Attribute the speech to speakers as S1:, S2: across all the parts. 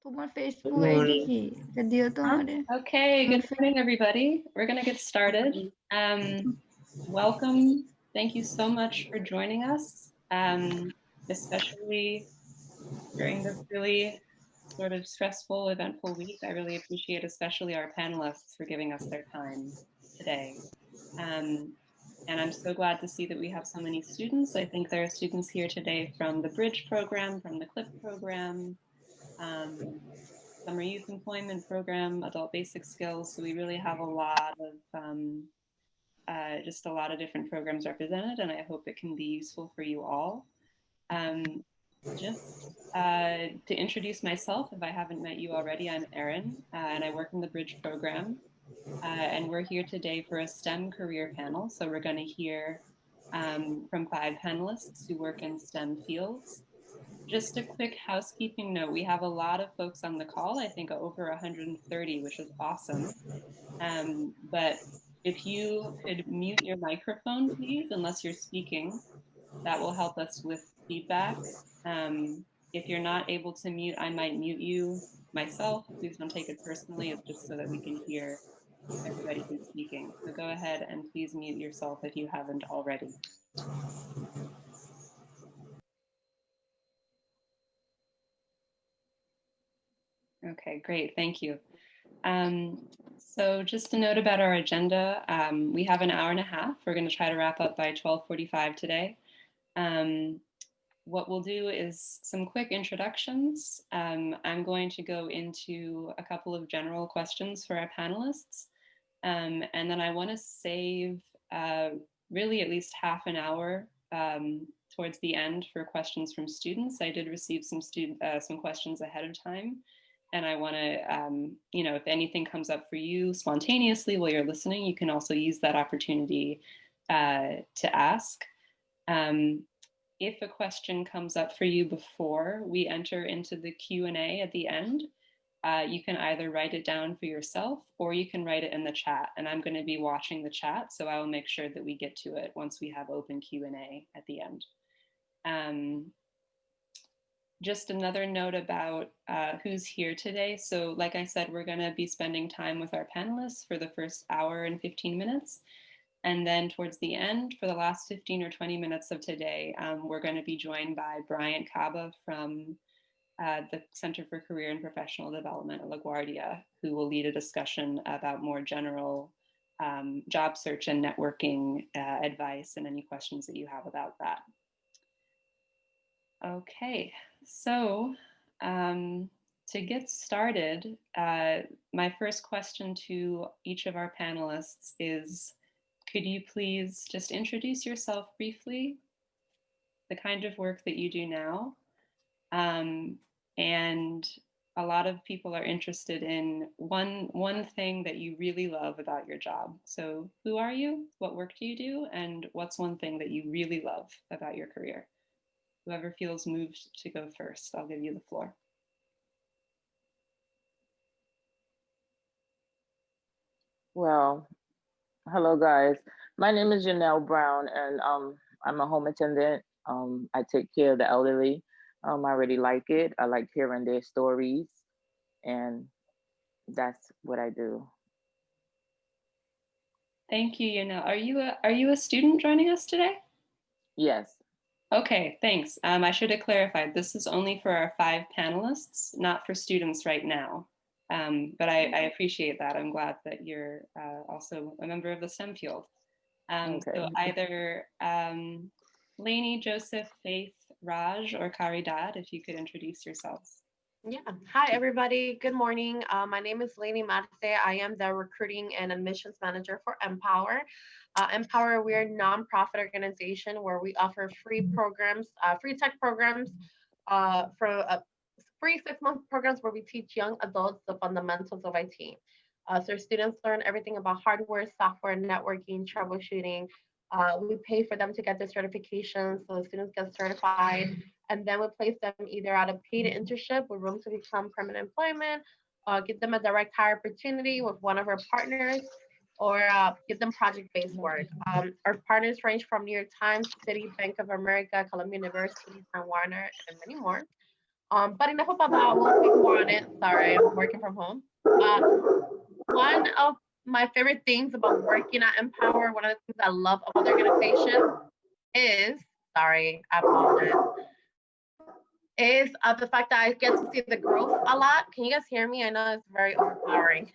S1: তোমার
S2: Good
S1: Facebook ID
S2: morning.
S1: কি? এটা দিও তো আমারে।
S3: Okay,
S1: তোমার
S3: good morning, everybody. We're going to get started. Welcome. Thank you so much for joining us, especially during this really sort of stressful, eventful week. I really appreciate especially our panelists for giving us their time today. And I'm so glad to see that we have so many students. I think there are students here today from the Bridge program, from the CLIP program, Summer Youth Employment Program, Adult Basic Skills. So we really have a lot of just a lot of different programs represented, and I hope it can be useful for you all. Just to introduce myself, if I haven't met you already, I'm Erin, and I work in the Bridge program. And we're here today for a STEM career panel. So we're going to hear from 5 panelists who work in STEM fields. Just a quick housekeeping note, we have a lot of folks on the call, I think over 130, which is awesome. But if you could mute your microphone, please, unless you're speaking, that will help us with feedback. If you're not able to mute, I might mute you myself. Please don't take it personally. It's just so that we can hear everybody who's speaking. So go ahead and please mute yourself if you haven't already. Okay, great. Thank you. So just a note about our agenda. We have an hour and a half. We're going to try to wrap up by 12:45 today. What we'll do is some quick introductions. I'm going to go into a couple of general questions for our panelists. And then I want to save really at least half an hour towards the end for questions from students. I did receive some questions ahead of time. And I want to, if anything comes up for you spontaneously while you're listening, you can also use that opportunity to ask. If a question comes up for you before we enter into the Q&A at the end, you can either write it down for yourself or you can write it in the chat. And I'm going to be watching the chat, so I will make sure that we get to it once we have open Q&A at the end. Just another note about who's here today. So like I said, we're going to be spending time with our panelists for the first hour and 15 minutes. And then towards the end, for the last 15 or 20 minutes of today, we're going to be joined by Bryant Kaba from the Center for Career and Professional Development at LaGuardia, who will lead a discussion about more general job search and networking advice and any questions that you have about that. Okay, so to get started, my first question to each of our panelists is, could you please just introduce yourself briefly, the kind of work that you do now, and a lot of people are interested in one thing that you really love about your job. So who are you? What work do you do? And what's one thing that you really love about your career? Whoever feels moved to go first, I'll give you the floor.
S2: Well, hello guys. My name is Janelle Brown, and I'm a home attendant. I take care of the elderly. I really like it. I like hearing their stories, and that's what I do.
S3: Thank you, Janelle. Are you a student joining us today?
S2: Yes.
S3: Okay, thanks. I should have clarified, this is only for our 5 panelists, not for students right now. But I appreciate that. I'm glad that you're also a member of the STEM field.
S2: Okay.
S3: So either Lainey, Joseph, Faith, Raj, or Caridad, if you could introduce yourselves.
S4: Yeah. Hi, everybody. Good morning. My name is Lainey Marce. I am the recruiting and admissions manager for Empower. Empower, we're a nonprofit organization where we offer free programs, free tech programs, for free 6-month programs where we teach young adults the fundamentals of IT. So students learn everything about hardware, software, networking, troubleshooting. We pay for them to get their certifications, so the students get certified, and then we place them either at a paid internship with room to become permanent employment, give them a direct hire opportunity with one of our partners, or give them project-based work. Our partners range from New York Times, Citi, Bank of America, Columbia University, Time Warner, and many more. But enough about that. We'll speak more on it. Sorry, I'm working from home. One of my favorite things about working at Empower, one of the things I love about the organization is, sorry, I apologize, is the fact that I get to see the growth a lot. Can you guys hear me? I know it's very overpowering.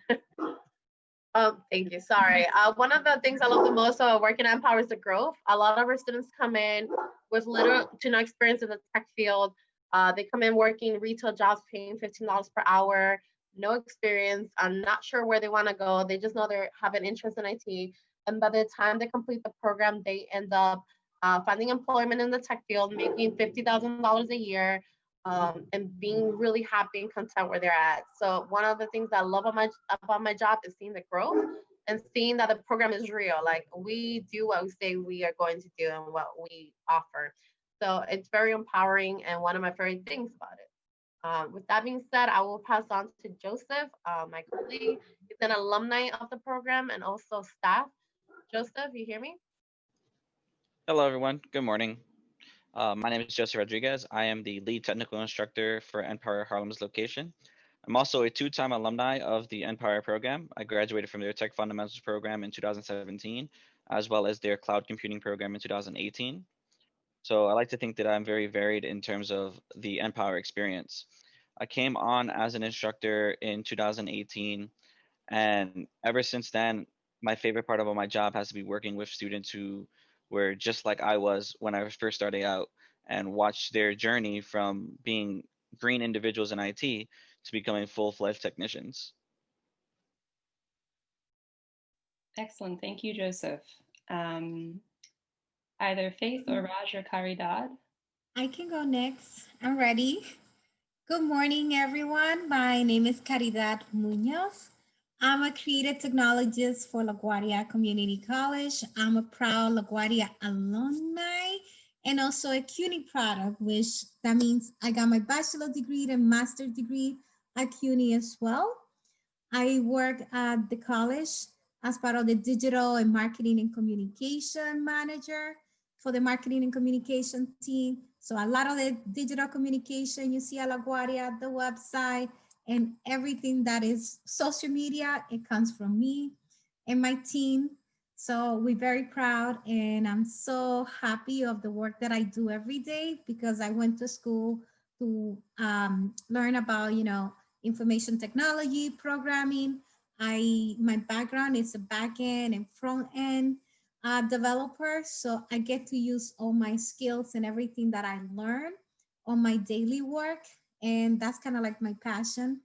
S4: Thank you. Sorry. One of the things I love the most about working at Empower is the growth. A lot of our students come in with little to no experience in the tech field. They come in working retail jobs, paying $15 per hour, no experience. I'm not sure where they want to go. They just know they have an interest in IT. And by the time they complete the program, they end up finding employment in the tech field, making $50,000 a year, and being really happy and content where they're at. So one of the things I love about my job is seeing the growth and seeing that the program is real. Like we do what we say we are going to do and what we offer. So it's very empowering and one of my favorite things about it. With that being said, I will pass on to Joseph, my colleague. He's an alumni of the program and also staff. Joseph, you hear me?
S1: Hello, everyone. Good morning. My name is Joseph Rodriguez. I am the lead technical instructor for NPower Harlem's location. I'm also a two-time alumni of the NPower program. I graduated from their Tech Fundamentals program in 2017, as well as their Cloud Computing program in 2018. So I like to think that I'm very varied in terms of the NPower experience. I came on as an instructor in 2018, and ever since then, my favorite part about my job has to be working with students who were just like I was when I was first starting out, and watch their journey from being green individuals in IT to becoming full-fledged technicians.
S3: Excellent. Thank you, Joseph. Either Faith or Raj or Caridad.
S5: I can go next. I'm ready. Good morning, everyone. My name is Caridad Munoz. I'm a creative technologist for LaGuardia Community College. I'm a proud LaGuardia alumni and also a CUNY product, which that means I got my bachelor degree and master's degree at CUNY as well. I work at the college as part of the digital and marketing and communication manager for the marketing and communication team. So a lot of the digital communication you see at LaGuardia, the website, and everything that is social media, it comes from me and my team. So we're very proud, and I'm so happy of the work that I do every day because I went to school to learn about, information technology, programming. My background is a back end and front end developer, so I get to use all my skills and everything that I learn on my daily work, and that's kind of like my passion.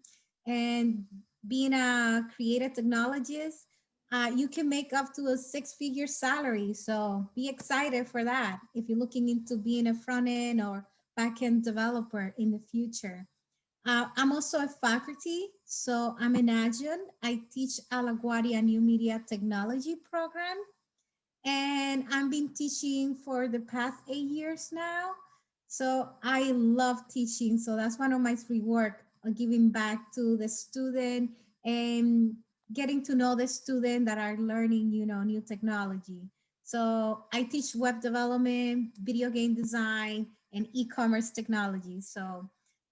S5: And being a creative technologist, you can make up to a six-figure salary, so be excited for that if you're looking into being a front end or back end developer in the future. I'm also a faculty, so I'm an adjunct. I teach at LaGuardia New Media Technology program, and I've been teaching for the past 8 years now. So I love teaching. So that's one of my free work, giving back to the student and getting to know the student that are learning, new technology. So I teach web development, video game design, and e-commerce technology. So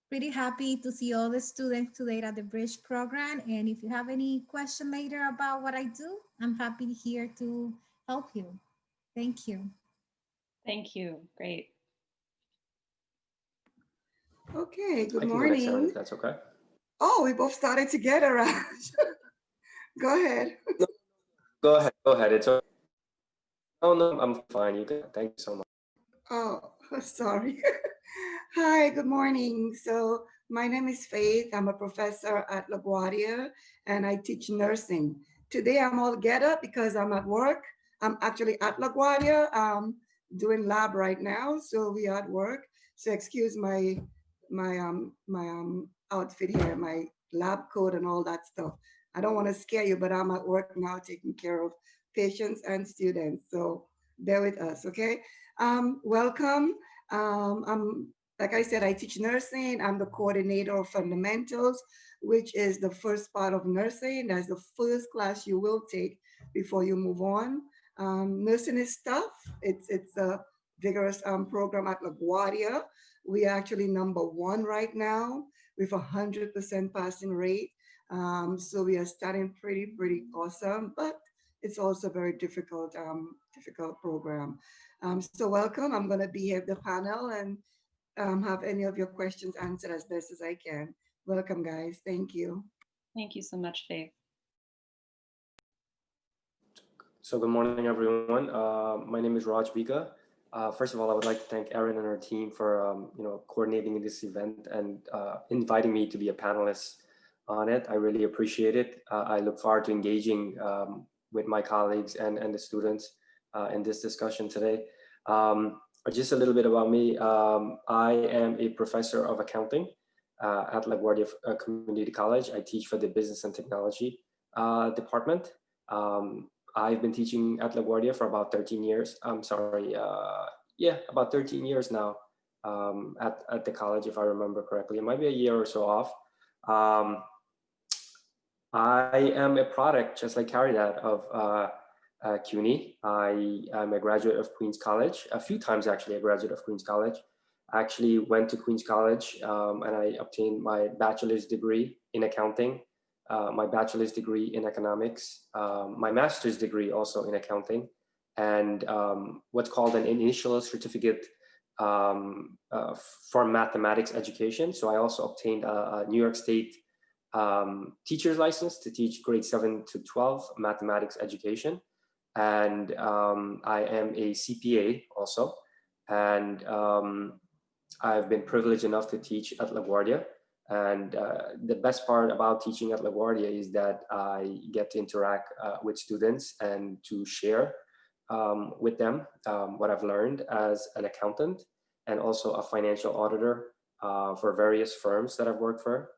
S5: pretty happy to see all the students today at the Bridge program. And if you have any question later about what I do, I'm happy here to help you. Thank you.
S3: Thank you. Great.
S6: Okay, good
S7: I can
S6: morning.
S7: go next, Ellen, if that's okay.
S6: Oh, we both started together, Raj. Go ahead.
S7: No, go ahead. It's okay. Oh, no, I'm fine. You can. Thank you so much.
S6: Oh, sorry. Hi, good morning. So my name is Faith. I'm a professor at LaGuardia and I teach nursing. Today I'm all get up because I'm at work. I'm actually at LaGuardia doing lab right now. So we are at work. So excuse my outfit here, my lab coat and all that stuff. I don't want to scare you, but I'm at work now taking care of patients and students. So bear with us, okay? Welcome. Like I said, I teach nursing. I'm the coordinator of fundamentals, which is the first part of nursing. That's the first class you will take before you move on. Nursing is tough. It's a vigorous program at LaGuardia We are actually #1 right now with 100% passing rate. So we are starting pretty awesome, but it's also a very difficult program. So welcome. I'm going to be here at the panel and have any of your questions answered as best as I can. Welcome, guys. Thank you.
S3: Thank you so much, Faith.
S7: So good morning, everyone. My name is Raj Vika. First of all, I would like to thank Erin and her team for coordinating this event and inviting me to be a panelist on it. I really appreciate it. I look forward to engaging with my colleagues and the students in this discussion today. Just a little bit about me. I am a professor of accounting at LaGuardia Community College. I teach for the Business and Technology department. I've been teaching at LaGuardia for about 13 years. I'm sorry, about 13 years now at the college, if I remember correctly. It might be a year or so off. I am a product, just like Caridad, of CUNY. I'm a graduate of Queens College, a few times actually a graduate of Queens College. I actually went to Queens College and I obtained my bachelor's degree in accounting, my bachelor's degree in economics, my master's degree also in accounting, and what's called an initial certificate for mathematics education. So I also obtained a New York State teacher's license to teach grade 7 to 12 mathematics education. And I am a CPA also. And I've been privileged enough to teach at LaGuardia. And the best part about teaching at LaGuardia is that I get to interact with students and to share with them what I've learned as an accountant and also a financial auditor for various firms that I've worked for.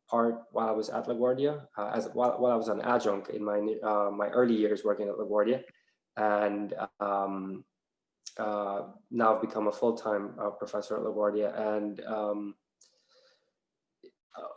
S7: Part while I was at LaGuardia, while I was an adjunct in my my early years working at LaGuardia, and now I've become a full-time professor at LaGuardia. And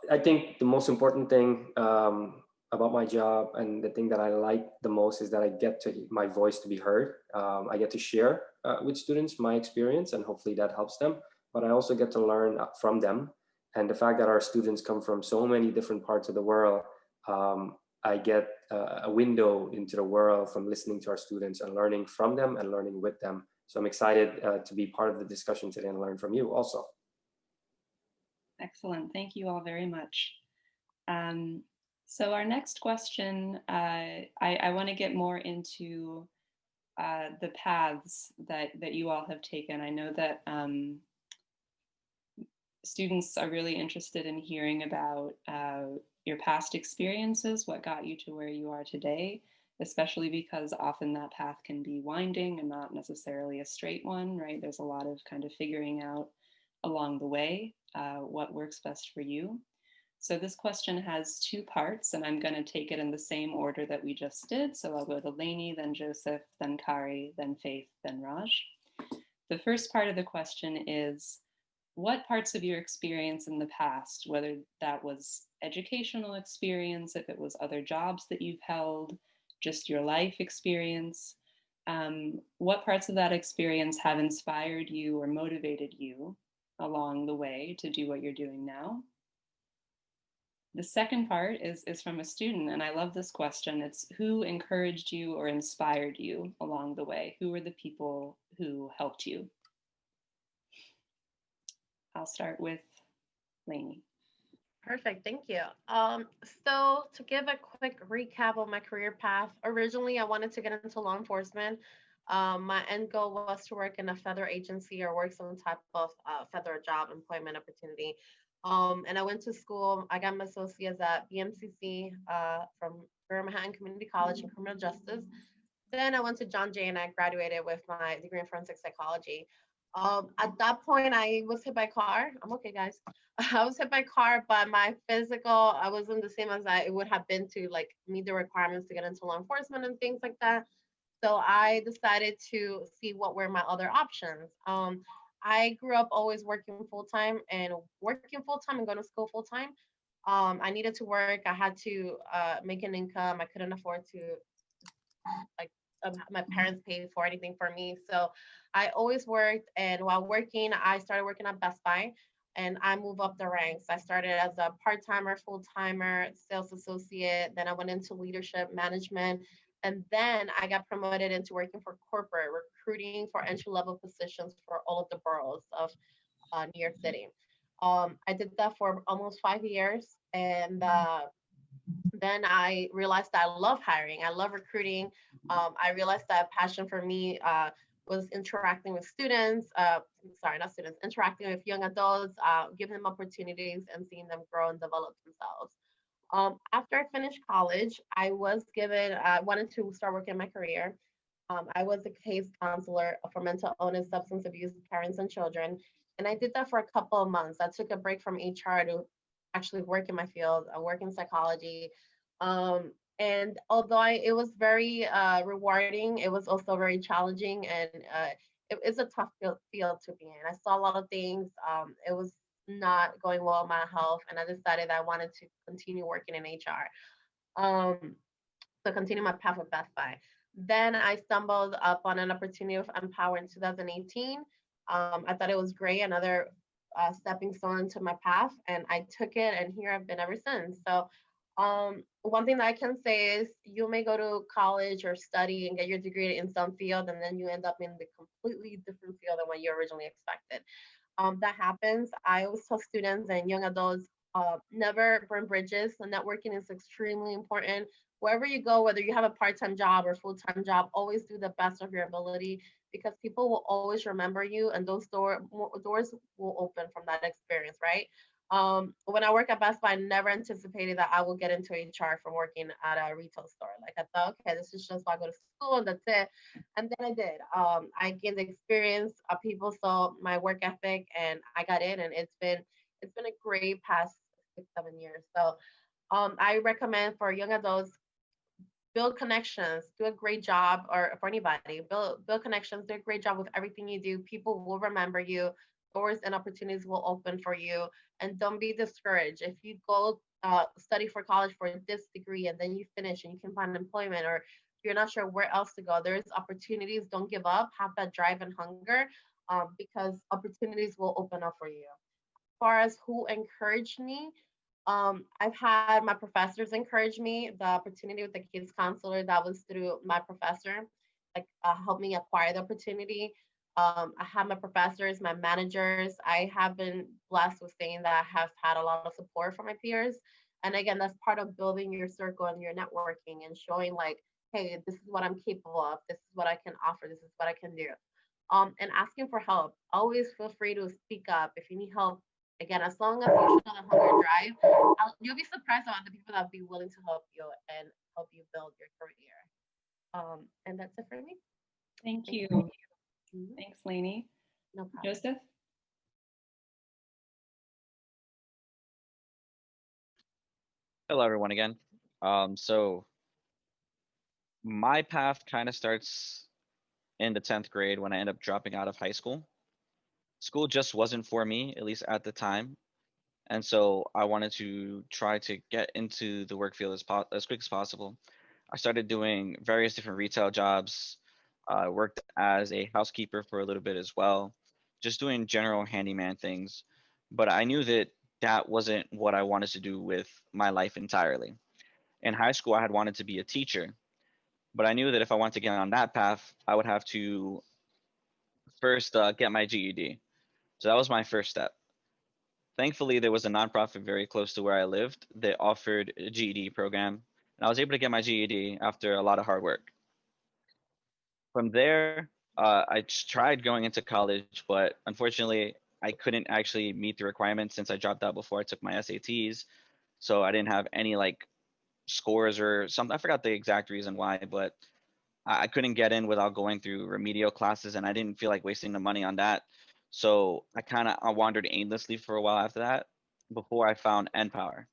S7: I think the most important thing about my job and the thing that I like the most is that I get my voice to be heard. I get to share with students my experience, and hopefully that helps them. But I also get to learn from them. And the fact that our students come from so many different parts of the world, I get a window into the world from listening to our students and learning from them and learning with them. So I'm excited to be part of the discussion today and learn from you also.
S3: Excellent. Thank you all very much. So our next question, I want to get more into the paths that you all have taken. I know that students are really interested in hearing about your past experiences, what got you to where you are today, especially because often that path can be winding and not necessarily a straight one, right? There's a lot of kind of figuring out along the way what works best for you. So this question has two parts, and I'm going to take it in the same order that we just did. So I'll go to Lainey, then Joseph, then Kari, then Faith, then Raj. The first part of the question is, what parts of your experience in the past, whether that was educational experience, if it was other jobs that you've held, just your life experience, what parts of that experience have inspired you or motivated you along the way to do what you're doing now? The second part is from a student, and I love this question. It's who encouraged you or inspired you along the way? Who were the people who helped you? I'll start with Lainey.
S4: Perfect, thank you. So to give a quick recap of my career path, originally I wanted to get into law enforcement. My end goal was to work in a federal agency or work some type of federal job employment opportunity. And I went to school. I got my associates at BMCC from Manhattan Community College in criminal justice. Then I went to John Jay and I graduated with my degree in forensic psychology. At that point, I was hit by a car. I'm okay, guys. I was hit by a car, but my physical, I wasn't the same as I would have been to like meet the requirements to get into law enforcement and things like that. So I decided to see what were my other options. I grew up always working full-time and going to school full-time. I needed to work. I had to make an income. I couldn't afford to like my parents paid for anything for me. So I always worked, and while working, I started working at Best Buy, and I moved up the ranks. I started as a part-timer, full-timer, sales associate. Then I went into leadership management. And then I got promoted into working for corporate recruiting for entry-level positions for all of the boroughs of New York City. I did that for almost 5 years. And then I realized that I love hiring. I love recruiting. I realized that passion for me was interacting with students, sorry, not students, interacting with young adults, giving them opportunities and seeing them grow and develop themselves. After I finished college, I was given, I wanted to start working my career. I was a case counselor for mental illness, substance abuse, parents, and children. And I did that for a couple of months. I took a break from HR to actually work in my field. I work in psychology. And although it was very rewarding, it was also very challenging, and it is a tough field to be in. I saw a lot of things. It was not going well with my health, and I decided I wanted to continue working in HR. So continue my path with Best Buy. Then I stumbled up on an opportunity with Empower in 2018. I thought it was great, another stepping stone into my path, and I took it, and here I've been ever since. So one thing that I can say is you may go to college or study and get your degree in some field, and then you end up in the completely different field than what you originally expected. That happens. I always tell students and young adults, never burn bridges. So networking is extremely important. Wherever you go, whether you have a part-time job or full-time job, always do the best of your ability, because people will always remember you, and those doors will open from that experience, right? When I work at Best Buy, I never anticipated that I will get into HR from working at a retail store. Like I thought, okay, this is just why I go to school and that's it. And then I did. I gained the experience. People saw my work ethic, and I got in, and it's been a great past 6-7 years. So I recommend for young adults, build connections, do a great job, or for anybody, build connections, do a great job with everything you do. People will remember you. Doors and opportunities will open for you, and don't be discouraged. If you go study for college for this degree and then you finish and you can find employment, or you're not sure where else to go, there's opportunities. Don't give up. Have that drive and hunger, because opportunities will open up for you. As far as who encouraged me, I've had my professors encourage me. The opportunity with the kids counselor, that was through my professor, like helped me acquire the opportunity. I have my professors, my managers. I have been blessed with saying that I have had a lot of support from my peers. And again, that's part of building your circle and your networking and showing like, hey, this is what I'm capable of. This is what I can offer. This is what I can do. And asking for help. Always feel free to speak up if you need help. Again, as long as you show the hunger and drive, you'll be surprised about the people that will be willing to help you and help you build your career. And that's it for me.
S3: Thank you.
S4: Mhm.
S3: Thanks, Lainey.
S4: No problem.
S3: Joseph?
S1: Hello, everyone again. So my path kind of starts in the 10th grade when I end up dropping out of high school. School just wasn't for me, at least at the time. And so I wanted to try to get into the work field as quick as possible. I started doing various different retail jobs. I worked as a housekeeper for a little bit as well, just doing general handyman things. But I knew that that wasn't what I wanted to do with my life entirely. In high school, I had wanted to be a teacher, but I knew that if I wanted to get on that path, I would have to first get my GED. So that was my first step. Thankfully, there was a nonprofit very close to where I lived that offered a GED program, and I was able to get my GED after a lot of hard work. From there, I just tried going into college, but unfortunately, I couldn't actually meet the requirements since I dropped out before I took my SATs. So I didn't have any like scores or something. I forgot the exact reason why, but I couldn't get in without going through remedial classes, and I didn't feel like wasting the money on that. So I wandered aimlessly for a while after that before I found NPower.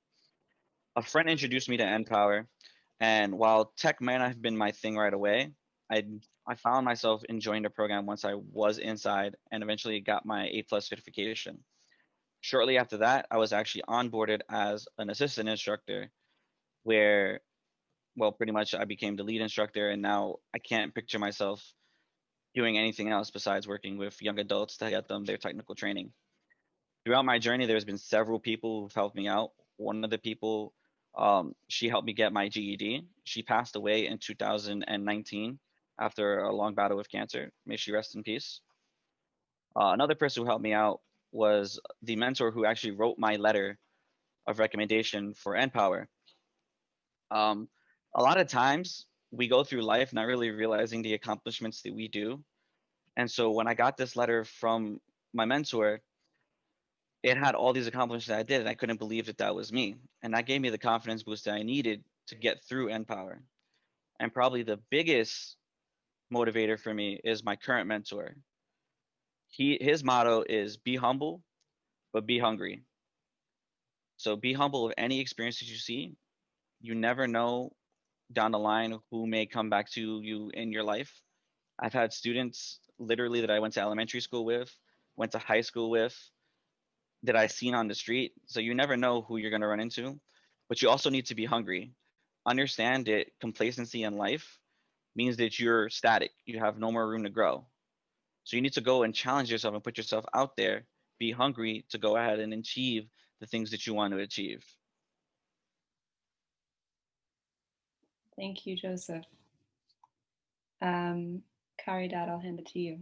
S1: A friend introduced me to NPower, and while tech might not have been my thing right away, I I found myself enjoying the program once I was inside and eventually got my A+ certification. Shortly after that, I was actually onboarded as an assistant instructor, where well, pretty much I became the lead instructor, and now I can't picture myself doing anything else besides working with young adults to get them their technical training. Throughout my journey, there's been several people who've helped me out. One of the people, she helped me get my GED. She passed away in 2019 after a long battle with cancer. May she rest in peace. Another person who helped me out was the mentor who actually wrote my letter of recommendation for NPower. Um, a lot of times we go through life not really realizing the accomplishments that we do. And so when I got this letter from my mentor, it had all these accomplishments that I did, and I couldn't believe that that was me. And that gave me the confidence boost that I needed to get through NPower. And probably the biggest motivator for me is my current mentor. His motto is be humble, but be hungry. So be humble of any experiences you see. You never know down the line who may come back to you in your life. I've had students literally that I went to elementary school with, went to high school with, that I seen on the street. So you never know who you're going to run into, but you also need to be hungry. Understand that complacency in life means that you're static. You have no more room to grow. So you need to go and challenge yourself and put yourself out there. Be hungry to go ahead and achieve the things that you want to achieve.
S3: Thank you, Joseph. Caridad, I'll hand it to you.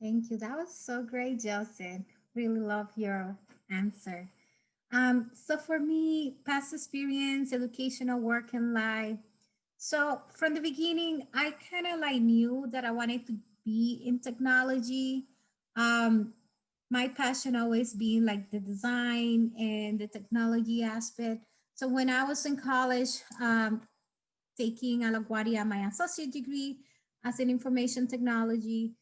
S5: Thank you. That was so great, Joseph. Really love your answer. So for me, past experience, educational work and life. So from the beginning, I kind of like knew that I wanted to be in technology. Um, my passion always being like the design and the technology aspect. So when I was in college, taking a LaGuardia, my associate degree as an information technology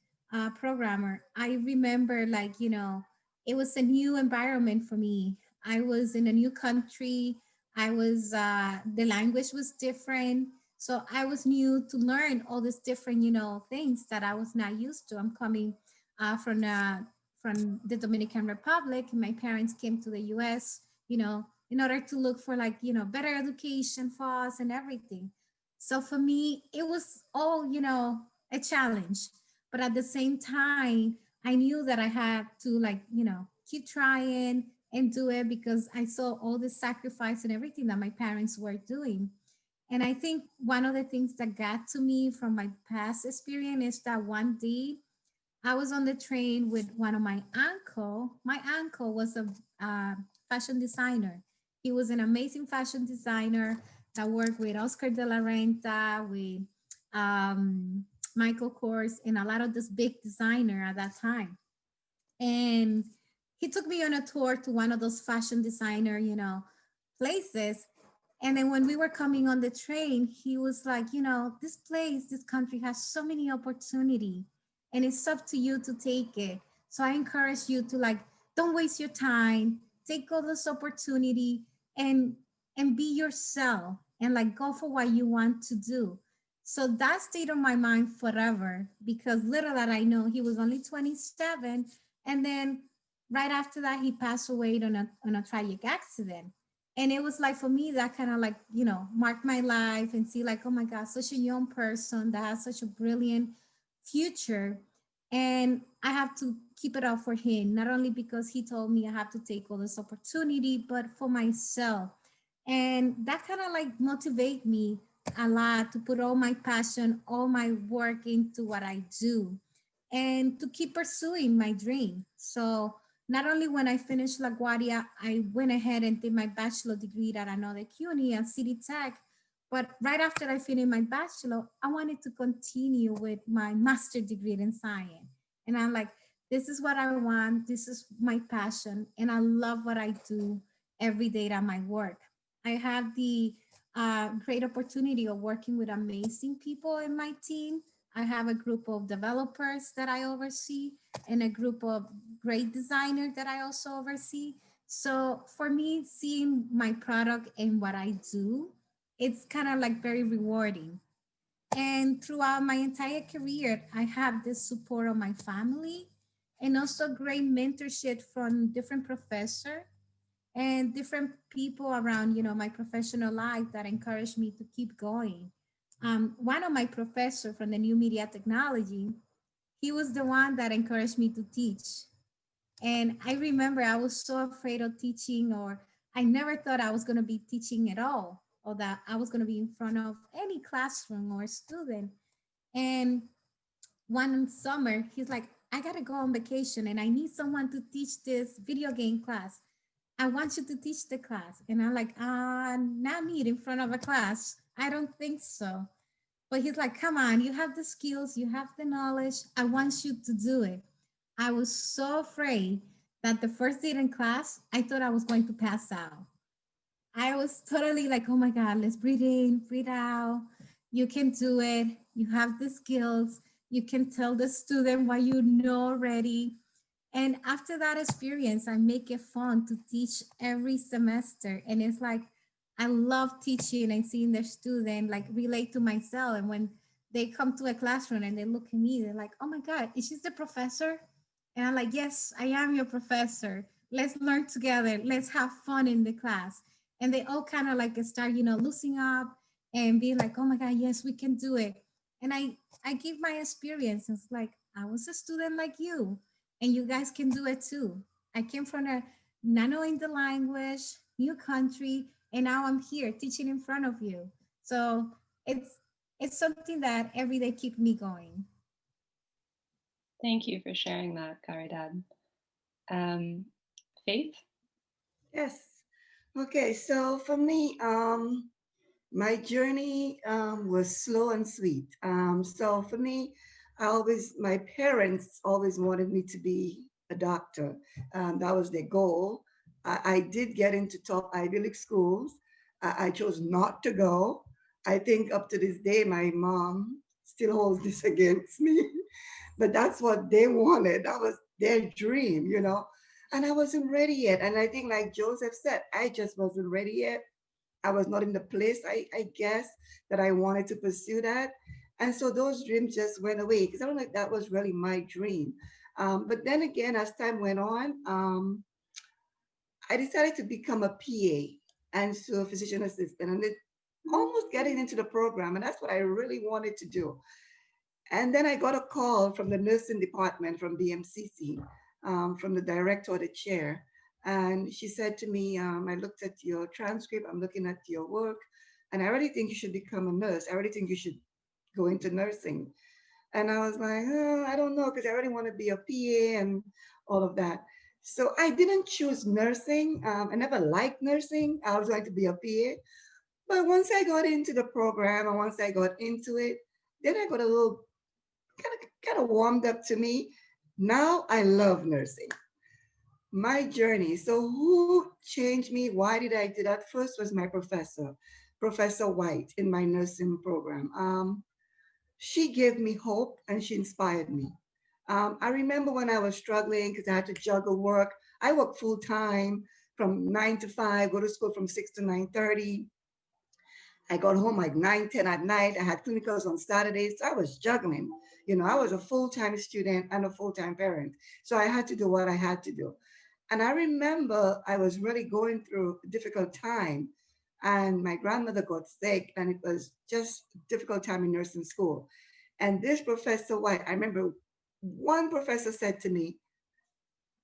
S5: programmer, I remember like, you know, it was a new environment for me. I was in a new country. The language was different. So I was new to learn all these different, you know, things that I was not used to. I'm coming from the Dominican Republic. My parents came to the US, you know, in order to look for like, you know, better education for us and everything. So for me, it was all, you know, a challenge. But at the same time, I knew that I had to like, you know, keep trying and do it because I saw all the sacrifice and everything that my parents were doing. And I think one of the things that got to me from my past experience is that one day I was on the train with one of my uncle. My uncle was a fashion designer. He was an amazing fashion designer that worked with Oscar de la Renta, with um, Michael Kors, and a lot of this big designer at that time. And he took me on a tour to one of those fashion designer, you know, places. And then when we were coming on the train, he was like, you know, this place, this country has so many opportunity and it's up to you to take it. So I encourage you to like, don't waste your time, take all this opportunity and be yourself and like go for what you want to do. So that stayed on my mind forever because little that I know, he was only 27. And then right after that, he passed away on a tragic accident. And it was like, for me, that kind of like, you know, marked my life and see like, oh my God, such a young person that has such a brilliant future. And I have to keep it up for him, not only because he told me I have to take all this opportunity, but for myself. And that kind of like motivate me a lot to put all my passion, all my work into what I do and to keep pursuing my dream. So not only when I finished LaGuardia, I went ahead and did my bachelor degree at another CUNY at City Tech. But right after I finished my bachelor, I wanted to continue with my master degree in science. And I'm like, this is what I want. This is my passion. And I love what I do every day at my work. I have the great opportunity of working with amazing people in my team. I have a group of developers that I oversee and a group of great designers that I also oversee. So for me, seeing my product and what I do, it's kind of like very rewarding. And throughout my entire career, I have the support of my family and also great mentorship from different professors and different people around, my professional life that encouraged me to keep going. One of my professor from the new media technology, he was the one that encouraged me to teach. And I remember I was so afraid of teaching, or I never thought I was going to be teaching at all, or that I was going to be in front of any classroom or student. And one summer, he's like, I got to go on vacation and I need someone to teach this video game class. I want you to teach the class. And I'm like, not me in front of a class. I don't think so. But he's like, come on, you have the skills, you have the knowledge. I want you to do it. I was so afraid that the first day in class, I thought I was going to pass out. I was totally like, oh my God, let's breathe in, breathe out. You can do it. You have the skills. You can tell the student what you know already. And after that experience, I make it fun to teach every semester. And it's like, I love teaching and seeing the student like relate to myself. And when they come to a classroom and they look at me, they're like, oh my God, is she the professor? And I'm like, yes, I am your professor. Let's learn together. Let's have fun in the class. And they all kind of like start, loosening up and being like, oh my God, yes, we can do it. And I give my experience. It's like, I was a student like you, and you guys can do it too. I came from a not knowing the language, new country, and now I'm here teaching in front of you. So it's something that every day keeps me going.
S3: Thank you for sharing that, Caridad. Faith?
S6: Yes. Okay, so for me, my journey was slow and sweet. So for me, my parents always wanted me to be a doctor. That was their goal. I did get into top Ivy League schools. I chose not to go. I think up to this day, my mom still holds this against me. But that's what they wanted. That was their dream, And I wasn't ready yet. And I think, like Joseph said, I just wasn't ready yet. I was not in the place, I guess, that I wanted to pursue that. And so those dreams just went away because I don't think that was really my dream. But then again, as time went on, I decided to become a PA and so a physician assistant, and it almost getting into the program. And that's what I really wanted to do. And then I got a call from the nursing department from BMCC, from the director or the chair. And she said to me, I looked at your transcript, I'm looking at your work, and I already think you should become a nurse. I already think you should go into nursing. And I was like, oh, I don't know, because I already want to be a PA and all of that. So I didn't choose nursing. I never liked nursing. I was going to be a PA. But once I got into the program and once I got into it, then I got a little kind of warmed up to me. Now I love nursing. My journey. So who changed me? Why did I do that? First was my professor, Professor White, in my nursing program. She gave me hope and she inspired me. I remember when I was struggling because I had to juggle work. I worked full time from 9 to 5, go to school from 6 to 9:30. I got home like 9, 10 at night. I had clinicals on Saturdays. So I was juggling. I was a full-time student and a full-time parent. So I had to do what I had to do. And I remember I was really going through a difficult time. And my grandmother got sick, and it was just a difficult time in nursing school. And this Professor White, I remember one professor said to me,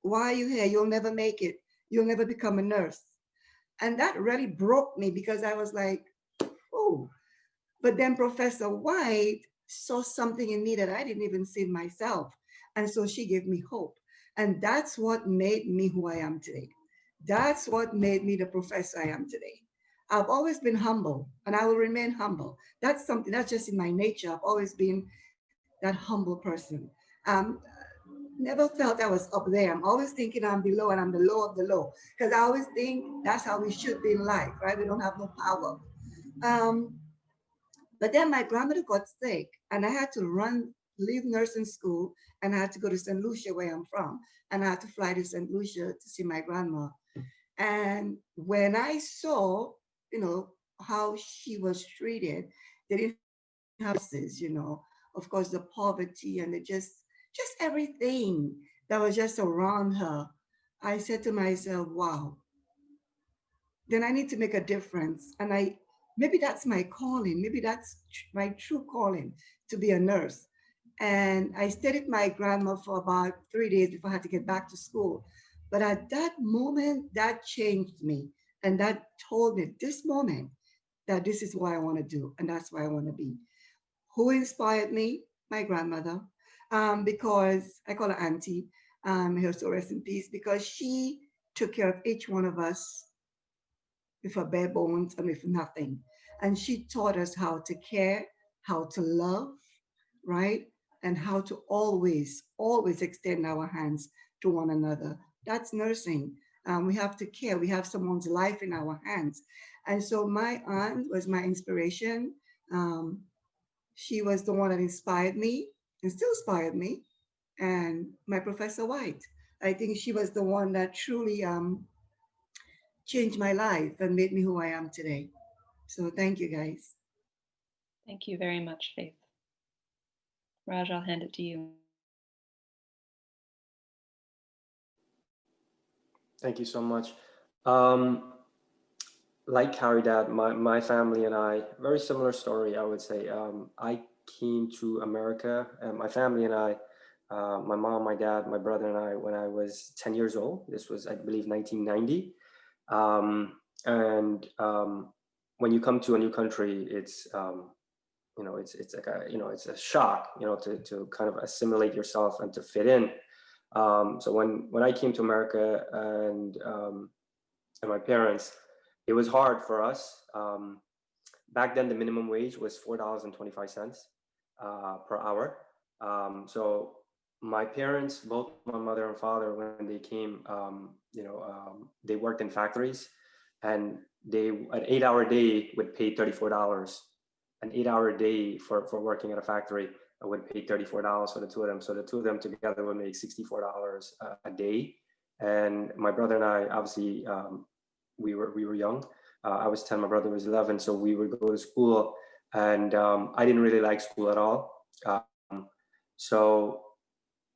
S6: why are you here? You'll never make it. You'll never become a nurse. And that really broke me because I was like, oh. But then Professor White saw something in me that I didn't even see in myself. And so she gave me hope. And that's what made me who I am today. That's what made me the professor I am today. I've always been humble and I will remain humble. That's something that's just in my nature. I've always been that humble person. Never felt I was up there. I'm always thinking I'm below and I'm the low of the low. Because I always think that's how we should be in life, right? We don't have no power. But then my grandmother got sick and I had to leave nursing school and I had to go to St. Lucia where I'm from. And I had to fly to St. Lucia to see my grandma. And when I saw, how she was treated, they didn't have houses, of course, the poverty and just everything that was just around her. I said to myself, wow, then I need to make a difference. And maybe that's my calling. Maybe that's my true calling, to be a nurse. And I stayed with my grandma for about 3 days before I had to get back to school. But at that moment, that changed me. And that told me this moment that this is what I want to do. And that's where I want to be. Who inspired me? My grandmother. Because I call her auntie, her soul rest in peace, because she took care of each one of us with her bare bones and with nothing. And she taught us how to care, how to love, right? And how to always, always extend our hands to one another. That's nursing. We have to care. We have someone's life in our hands. And so my aunt was my inspiration. She was the one that inspired me and still inspired me. And my Professor White, I think she was the one that truly changed my life and made me who I am today. So thank you, guys.
S3: Thank you very much, Faith. Raj, I'll hand it to you.
S7: Thank you so much. Like Caridad, my family and I, very similar story, I would say. I came to America, and my family and I, my mom, my dad, my brother and I, when I was 10 years old. This was, I believe, 1990. When you come to a new country, it's it's like it's a shock, to kind of assimilate yourself and to fit in. So when I came to America and my parents, it was hard for us. Back then, the minimum wage was $4.25 per hour. So my parents, both my mother and father, when they came, they worked in factories, and an 8-hour day would pay $34. An 8-hour day for working at a factory would pay $34 for the two of them. So the two of them together would make $64 a day. And my brother and I, obviously, we were young. I was 10, my brother was 11. So we would go to school, and I didn't really like school at all. So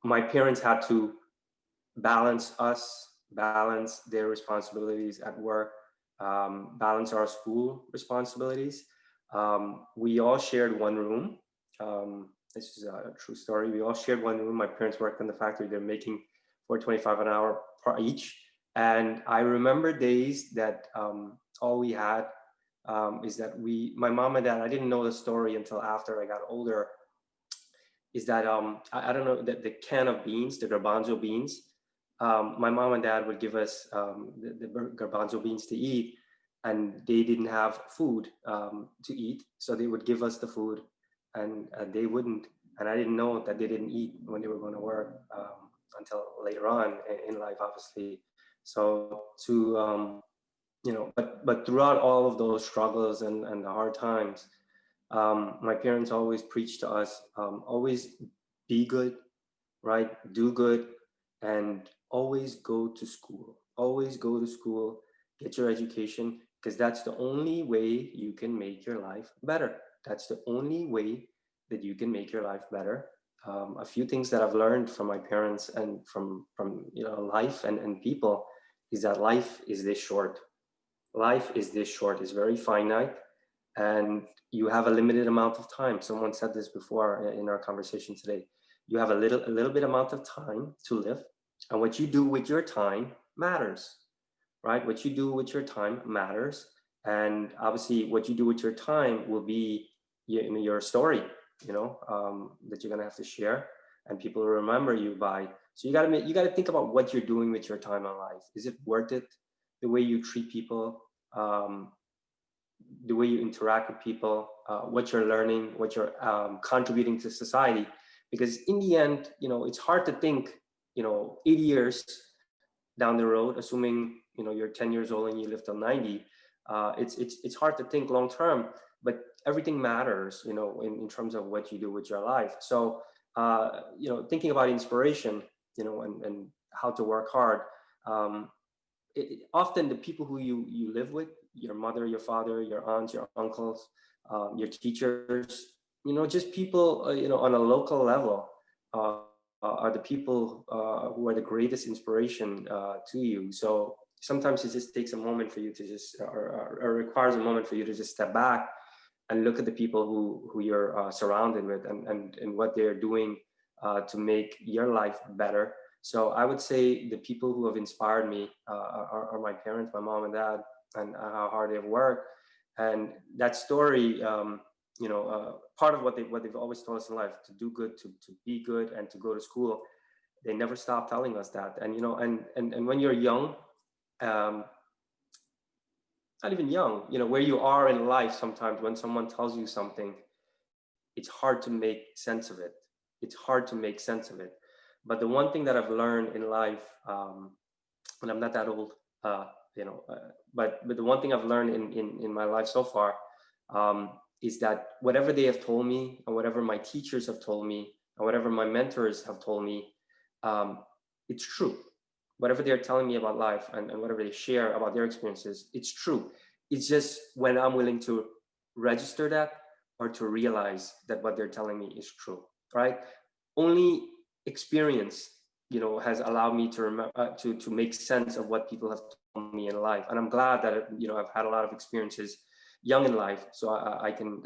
S7: my parents had to balance their responsibilities at work, balance our school responsibilities. We all shared one room. This is a true story. We all shared one room. My parents worked in the factory. They're making $4.25 an hour per each. And I remember days that all we had is that my mom and dad, I didn't know the story until after I got older, is that I don't know, that the can of beans, the garbanzo beans, my mom and dad would give us the garbanzo beans to eat, and they didn't have food to eat. So they would give us the food, and they wouldn't. And I didn't know that they didn't eat when they were going to work until later on in life, obviously. So but throughout all of those struggles and the hard times, my parents always preached to us, always be good, right? Do good, and always go to school. Always go to school, get your education, because that's the only way you can make your life better. That's the only way that you can make your life better. A few things that I've learned from my parents and from life and people is that life is this short. Life is this short. It's very finite, and you have a limited amount of time. Someone said this before in our conversation today. You have a little bit amount of time to live, and what you do with your time matters, right? What you do with your time matters, and obviously, what you do with your time will be your story, that you're gonna have to share, and people will remember you by. So you gotta think about what you're doing with your time in life. Is it worth it? The way you treat people, the way you interact with people, what you're learning, what you're contributing to society. Because in the end, it's hard to think, 80 years down the road, assuming, you're 10 years old and you live till 90, it's hard to think long term, but everything matters, in terms of what you do with your life. So, thinking about inspiration, and how to work hard, often the people who you live with, your mother, your father, your aunts, your uncles, your teachers, just people, on a local level, are the people who are the greatest inspiration to you. So sometimes it just takes a moment for you to just, or requires a moment for you to just step back and look at the people who you're surrounded with, and what they're doing to make your life better. So I would say the people who have inspired me are my parents, my mom and dad, and how hard they've worked. And that story, part of what they've always told us in life, to do good, to be good, and to go to school. They never stop telling us that. And and when you're young, not even young, where you are in life, sometimes when someone tells you something, it's hard to make sense of it. It's hard to make sense of it. But the one thing that I've learned in life, and I'm not that old, but the one thing I've learned in my life so far is that whatever they have told me, and whatever my teachers have told me, and whatever my mentors have told me, it's true. Whatever they're telling me about life, and whatever they share about their experiences, it's true. It's just when I'm willing to register that, or to realize that what they're telling me is true, right? Only experience, has allowed me to remember, to make sense of what people have told me in life. And I'm glad that, I've had a lot of experiences young in life, so I can,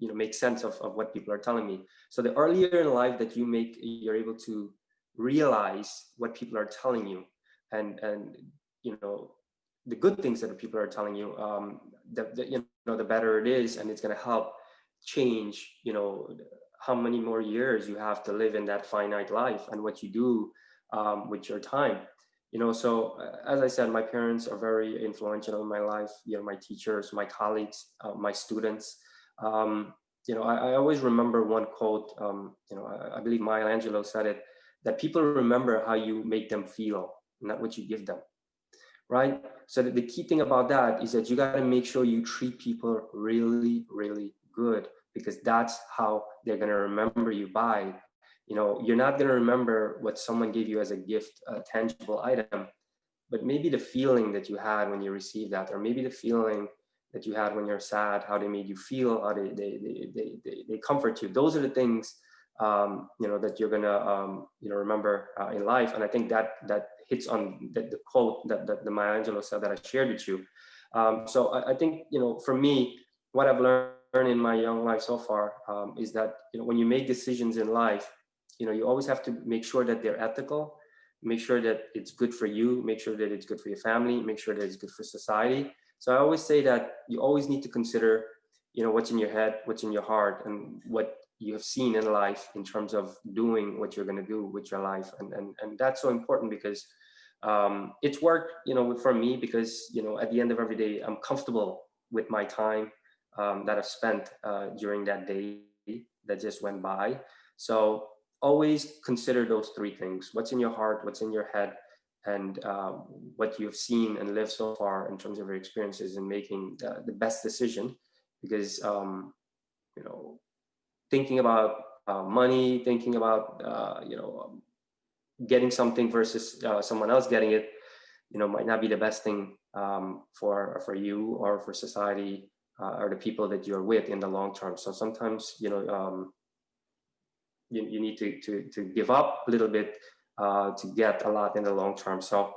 S7: make sense of what people are telling me. So the earlier in life that you're able to realize what people are telling you, and the good things that the people are telling you, the better it is, and it's going to help change, how many more years you have to live in that finite life, and what you do with your time. So as I said, my parents are very influential in my life. My teachers, my colleagues, my students. I always remember one quote. I believe Maya Angelou said it, that people remember how you make them feel, not what you give them. Right? So the key thing about that is that you got to make sure you treat people really, really good, because that's how they're going to remember you by. You're not going to remember what someone gave you as a gift, a tangible item, but maybe the feeling that you had when you received that, or maybe the feeling that you had when you're sad, how they made you feel, how they comfort you. Those are the things, that you're gonna, remember in life. And I think that hits on the quote that the Maya Angelou said that I shared with you. So I think, for me, what I've learned in my young life so far is that, when you make decisions in life, you always have to make sure that they're ethical, make sure that it's good for you, make sure that it's good for your family, make sure that it's good for society. So I always say that you always need to consider, what's in your head, what's in your heart, and what you have seen in life in terms of doing what you're going to do with your life. And that's so important, because it's worked, for me, because, at the end of every day, I'm comfortable with my time that I've spent during that day that just went by. So always consider those three things: what's in your heart, what's in your head, and what you've seen and lived so far in terms of your experiences, in making the best decision. Because thinking about money, thinking about getting something versus someone else getting it, might not be the best thing for you or for society or the people that you're with in the long term. So sometimes you need to give up a little bit to get a lot in the long term. So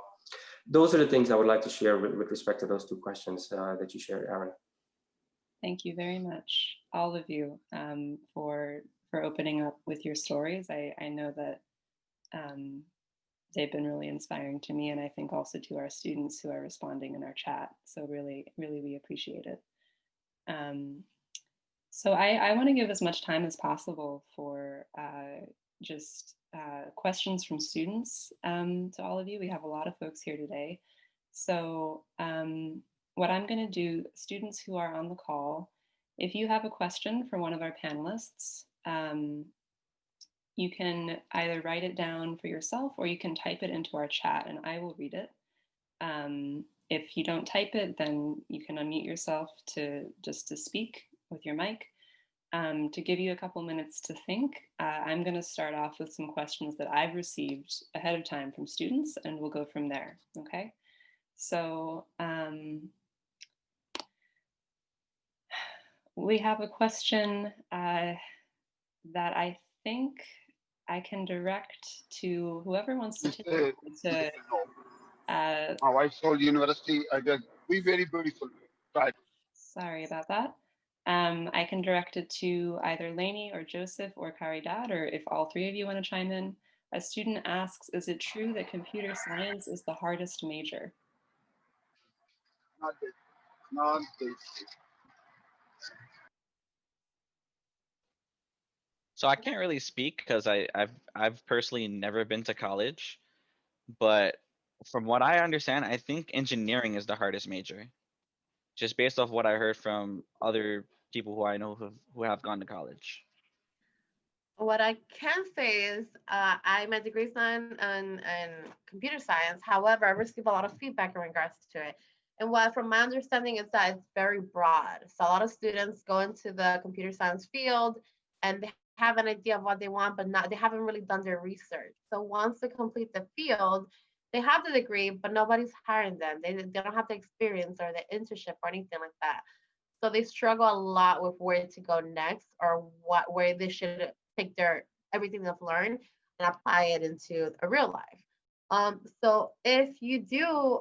S7: those are the things I would like to share with respect to those two questions that you shared, Aaron.
S3: Thank you very much, all of you, for opening up with your stories. I know that they've been really inspiring to me, and I think also to our students who are responding in our chat. So really, really, we appreciate it. So I want to give as much time as possible for just questions from students to all of you. We have a lot of folks here today. So what I'm going to do, students who are on the call, if you have a question for one of our panelists, you can either write it down for yourself, or you can type it into our chat and I will read it. If you don't type it, then you can unmute yourself to speak with your mic. To give you a couple minutes to think, I'm going to start off with some questions that I've received ahead of time from students, and we'll go from there, okay? So we have a question that I think I can direct to whoever wants to take it.
S8: My wife's whole university, we very beautiful. Right.
S3: Sorry about that. I can direct it to either Lainey or Joseph or Caridad, or if all three of you want to chime in. A student asks, is it true that computer science is the hardest major?
S8: Not this. Not this.
S1: So I can't really speak because I've personally never been to college, but from what I understand, I think engineering is the hardest major, just based off what I heard from other people who I know who have gone to college.
S4: What I can say is my degree's in computer science. However, I received a lot of feedback in regards to it. And what, from my understanding, is that it's very broad. So a lot of students go into the computer science field and they have an idea of what they want, but they haven't really done their research. So once they complete the field, they have the degree, but nobody's hiring them. They don't have the experience or the internship or anything like that. So they struggle a lot with where to go next or where they should take everything they've learned and apply it into a real life. So if you do,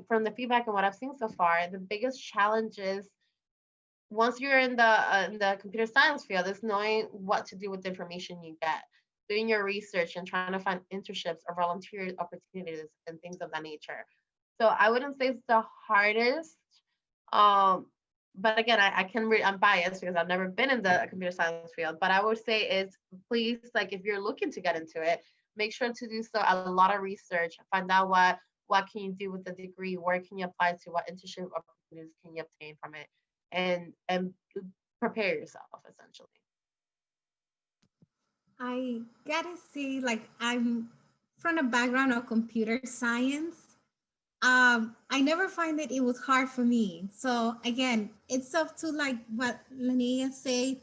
S4: from the feedback and what I've seen so far, the biggest challenge is once you're in the computer science field, is knowing what to do with the information you get, doing your research and trying to find internships or volunteer opportunities and things of that nature. So I wouldn't say it's the hardest. But again, I'm biased because I've never been in the computer science field, but I would say is please, like if you're looking to get into it, make sure to do so a lot of research, find out what can you do with the degree, where can you apply to, what internship opportunities can you obtain from it, and prepare yourself essentially.
S5: I gotta say, like, I'm from a background of computer science. I never find that it was hard for me. So again, it's up to like what Linnea said.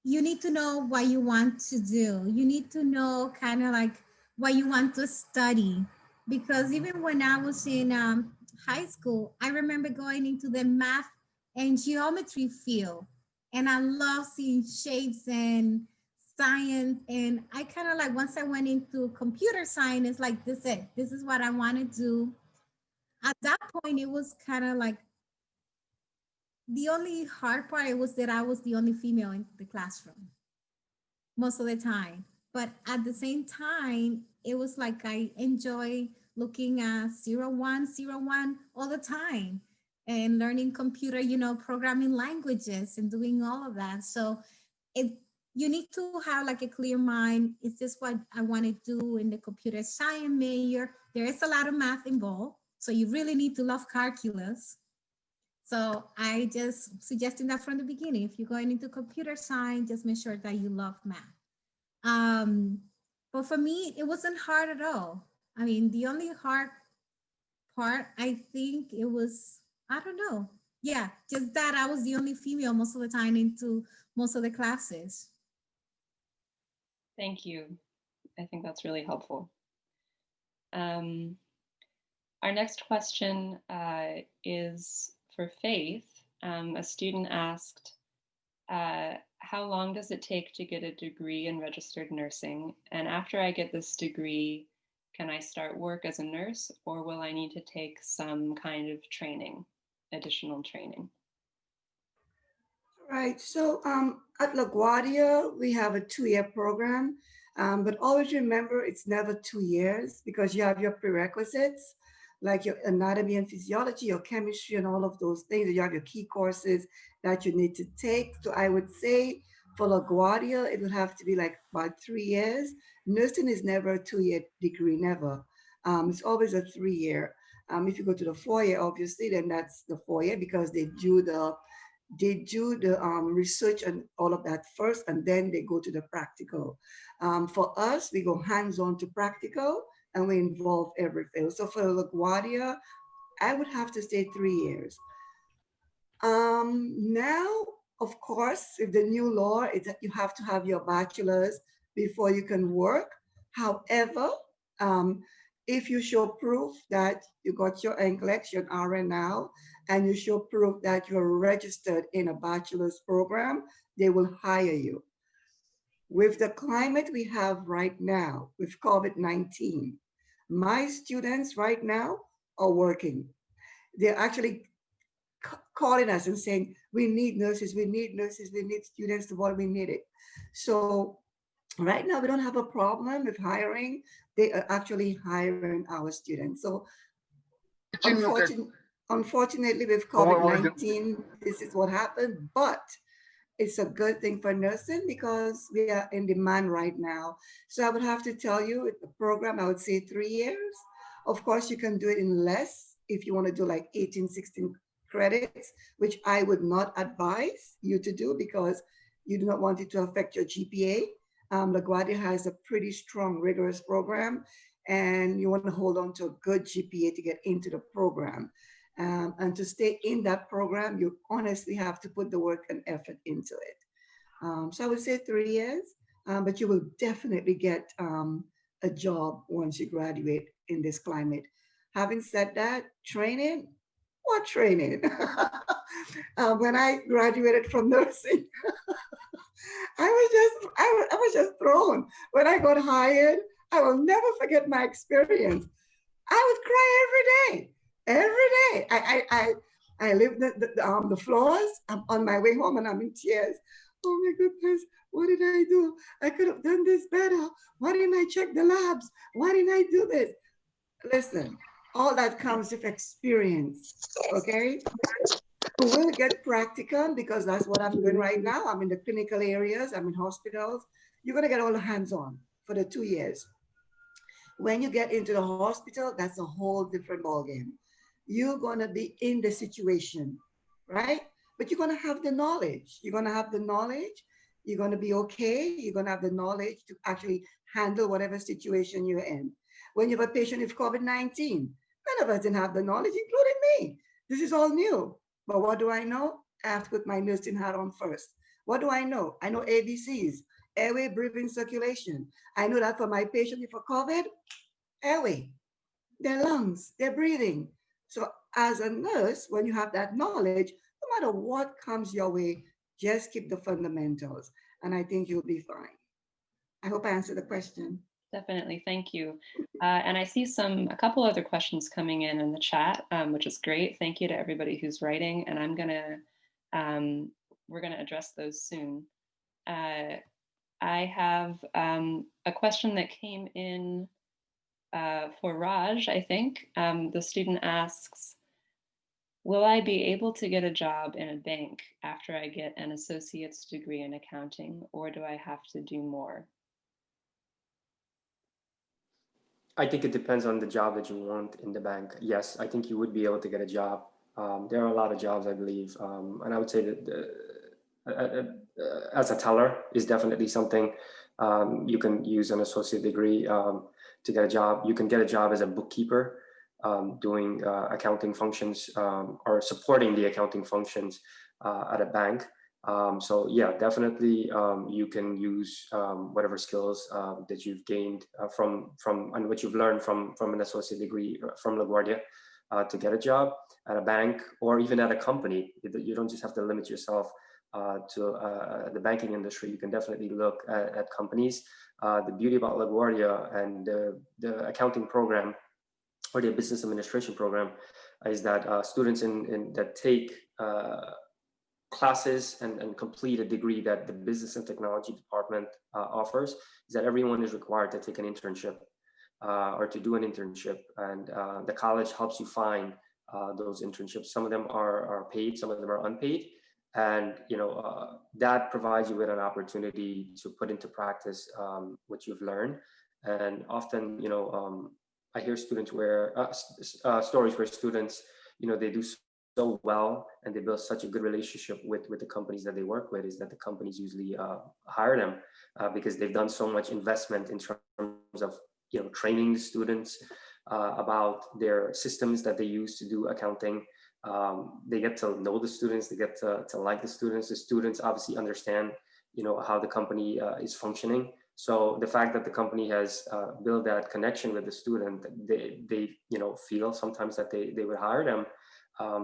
S5: You need to know what you want to do. You need to know kind of like what you want to study. Because even when I was in high school, I remember going into the math and geometry field. And I love seeing shapes and science. And I kind of like, once I went into computer science, it's like, this is it. This is what I want to do. At that point, it was kind of like the only hard part was that I was the only female in the classroom most of the time. But at the same time, it was like I enjoy looking at 0101 all the time and learning computer, programming languages and doing all of that. So you need to have like a clear mind. Is this what I want to do in the computer science major? There is a lot of math involved. So you really need to love calculus. So I just suggesting that from the beginning. If you're going into computer science, just make sure that you love math. But for me, it wasn't hard at all. I mean, the only hard part, I think it was, I don't know. Yeah, just that I was the only female most of the time into most of the classes.
S3: Thank you. I think that's really helpful. Our next question is for Faith. A student asked, how long does it take to get a degree in registered nursing? And after I get this degree, can I start work as a nurse, or will I need to take some kind of training, additional training?
S6: Right, so at LaGuardia, we have a 2-year program, but always remember it's never 2 years because you have your prerequisites, like your anatomy and physiology, your chemistry and all of those things. You have your key courses that you need to take. So I would say for LaGuardia, it would have to be like about 3 years. Nursing is never a 2-year degree, never. It's always a 3-year. If you go to the 4-year, obviously, then that's the 4-year because they do the research and all of that first, and then they go to the practical. For us, we go hands-on to practical, and we involve every field. So for LaGuardia, I would have to say 3 years. Now, of course, if the new law is that you have to have your bachelor's before you can work. However, if you show proof that you got your NCLEX, your RN now, and you show proof that you're registered in a bachelor's program, they will hire you. With the climate we have right now, with COVID-19, My students right now are working. They're actually calling us and saying, we need nurses, we need nurses, we need students to what we need it. So right now we don't have a problem with hiring. They are actually hiring our students. So unfortunately with COVID-19, this is what happened, but it's a good thing for nursing because we are in demand right now. So I would have to tell you, with the program, I would say 3 years. Of course, you can do it in less if you want to do like 18, 16 credits, which I would not advise you to do because you do not want it to affect your GPA. LaGuardia has a pretty strong, rigorous program, and you want to hold on to a good GPA to get into the program. And to stay in that program, you honestly have to put the work and effort into it. So I would say 3 years, but you will definitely get a job once you graduate in this climate. Having said that, training, what training? When I graduated from nursing, I was just thrown. When I got hired, I will never forget my experience. I would cry every day. Every day. I lived the floors. I'm on my way home and I'm in tears. Oh my goodness, what did I do? I could have done this better. Why didn't I check the labs? Why didn't I do this? Listen, all that comes with experience, okay? We will get practical because that's what I'm doing right now. I'm in the clinical areas, I'm in hospitals. You're gonna get all the hands-on for the 2 years. When you get into the hospital, that's a whole different ballgame. You're gonna be in the situation, right? But you're gonna have the knowledge. You're gonna have the knowledge. You're gonna be okay. You're gonna have the knowledge to actually handle whatever situation you're in. When you have a patient with COVID-19, none of us didn't have the knowledge, including me. This is all new. But what do I know? I have to put my nursing hat on first. What do I know? I know ABCs, airway, breathing, circulation. I know that for my patient with COVID, airway, their lungs, their breathing. So as a nurse, when you have that knowledge, no matter what comes your way, just keep the fundamentals. And I think you'll be fine. I hope I answered the question.
S3: Definitely, thank you. And I see a couple other questions coming in the chat, which is great. Thank you to everybody who's writing, and we're gonna address those soon. I have a question that came in for Raj, I think. The student asks, will I be able to get a job in a bank after I get an associate's degree in accounting, or do I have to do more?
S7: I think it depends on the job that you want in the bank. Yes, I think you would be able to get a job. There are a lot of jobs, I believe. And I would say that as a teller is definitely something you can use an associate degree to get a job. You can get a job as a bookkeeper doing accounting functions or supporting the accounting functions at a bank. So yeah, definitely you can use whatever skills that you've gained from and what you've learned from an associate degree from LaGuardia to get a job at a bank or even at a company. You don't just have to limit yourself to the banking industry. You can definitely look at companies. The beauty about LaGuardia and the accounting program or the business administration program is that students that take classes and complete a degree that the business and technology department offers is that everyone is required to take an internship or to do an internship, and the college helps you find those internships. Some of them are paid, some of them are unpaid, and that provides you with an opportunity to put into practice what you've learned. And often I hear students stories where students they do so well and they build such a good relationship with the companies that they work with, is that the companies usually hire them because they've done so much investment in terms of training the students about their systems that they use to do accounting. They get to know the students, they get to like the students. The students obviously understand how the company is functioning. So the fact that the company has built that connection with the student, they feel sometimes that they would hire them.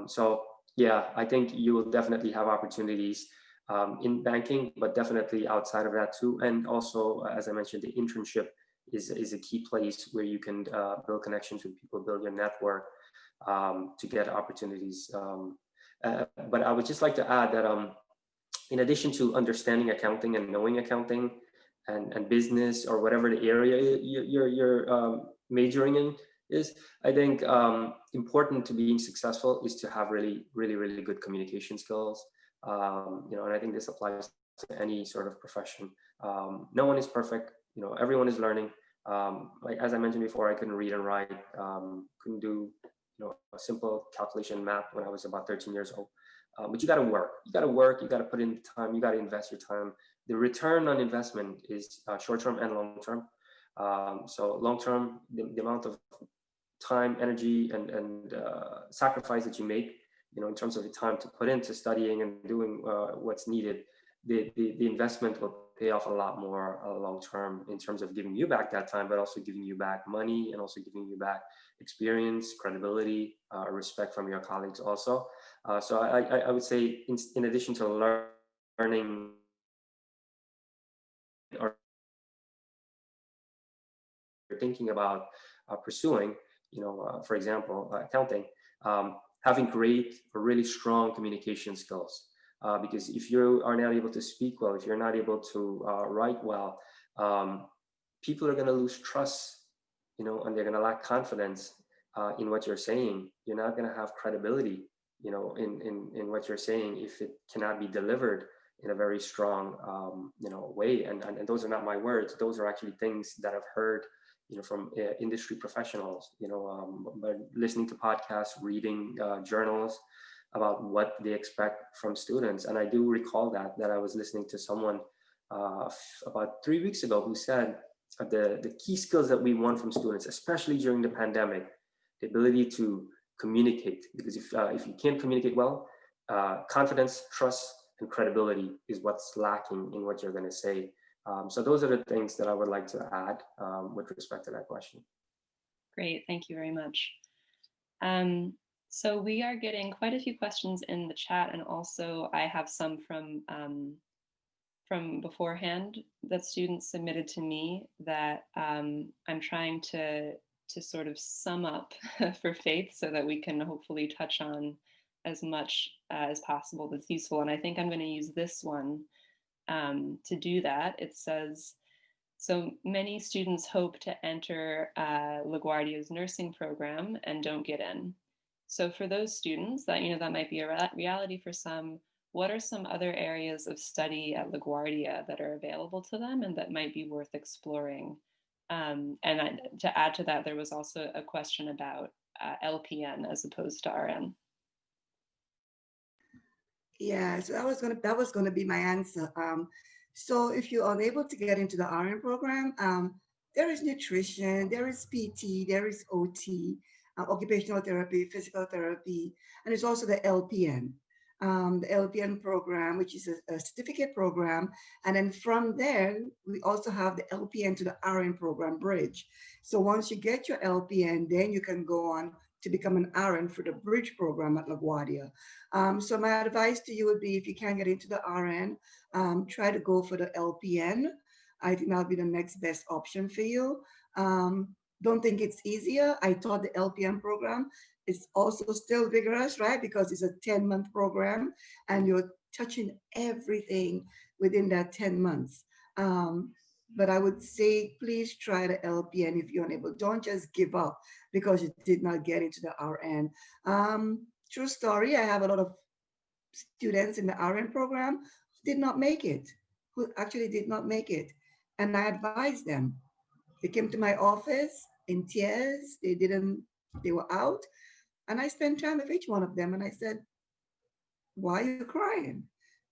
S7: So yeah, I think you will definitely have opportunities in banking, but definitely outside of that too. And also, as I mentioned, the internship is a key place where you can build connections with people, build your network, to get opportunities. But I would just like to add that in addition to understanding accounting and knowing accounting and business or whatever the area you're majoring in is, I think important to being successful is to have really good communication skills. And I think this applies to any sort of profession. No one is perfect. Everyone is learning. Like as I mentioned before, I couldn't read and write, couldn't do a simple calculation math when I was about 13 years old. But you got to work. You got to put in the time. You got to invest your time. The return on investment is short-term and long-term. So long-term, the amount of time, energy, and sacrifice that you make, in terms of the time to put into studying and doing what's needed, the investment will pay off a lot more long-term in terms of giving you back that time, but also giving you back money and also giving you back experience, credibility, respect from your colleagues also. So I would say in addition to learning or thinking about pursuing, for example, accounting, having great or really strong communication skills. Because if you are not able to speak well, if you're not able to write well, people are going to lose trust, and they're going to lack confidence in what you're saying. You're not going to have credibility, in what you're saying if it cannot be delivered in a very strong, way. And those are not my words. Those are actually things that I've heard, from industry professionals, by listening to podcasts, reading journals about what they expect from students. And I do recall that I was listening to someone about 3 weeks ago who said the key skills that we want from students, especially during the pandemic, the ability to communicate. Because if you can't communicate well, confidence, trust, and credibility is what's lacking in what you're going to say. So those are the things that I would like to add with respect to that question. Great,
S3: thank you very much. So we are getting quite a few questions in the chat, and also I have some from beforehand that students submitted to me that I'm trying to sort of sum up for Faith so that we can hopefully touch on as much as possible that's useful. And I think I'm going to use this one to do that. It says, so many students hope to enter LaGuardia's nursing program and don't get in. So for those students that, that might be a reality for some, what are some other areas of study at LaGuardia that are available to them and that might be worth exploring? And to add to that, there was also a question about LPN as opposed to RN.
S6: Yeah, so that was gonna be my answer. So if you're unable to get into the RN program, there is nutrition, there is PT, there is OT, occupational therapy, physical therapy, and it's also the LPN. The LPN program, which is a certificate program. And then from there, we also have the LPN to the RN program bridge. So once you get your LPN, then you can go on to become an RN for the bridge program at LaGuardia. So my advice to you would be, if you can't get into the RN, try to go for the LPN. I think that'll be the next best option for you. Don't think it's easier. I taught the LPN program. It's also still vigorous, right? Because it's a 10-month program and you're touching everything within that 10 months. But I would say, please try the LPN if you're unable. Don't just give up because you did not get into the RN. True story, I have a lot of students in the RN program who did not make it, who actually did not make it. And I advised them. They came to my office in tears. They were out. And I spent time with each one of them. And I said, why are you crying?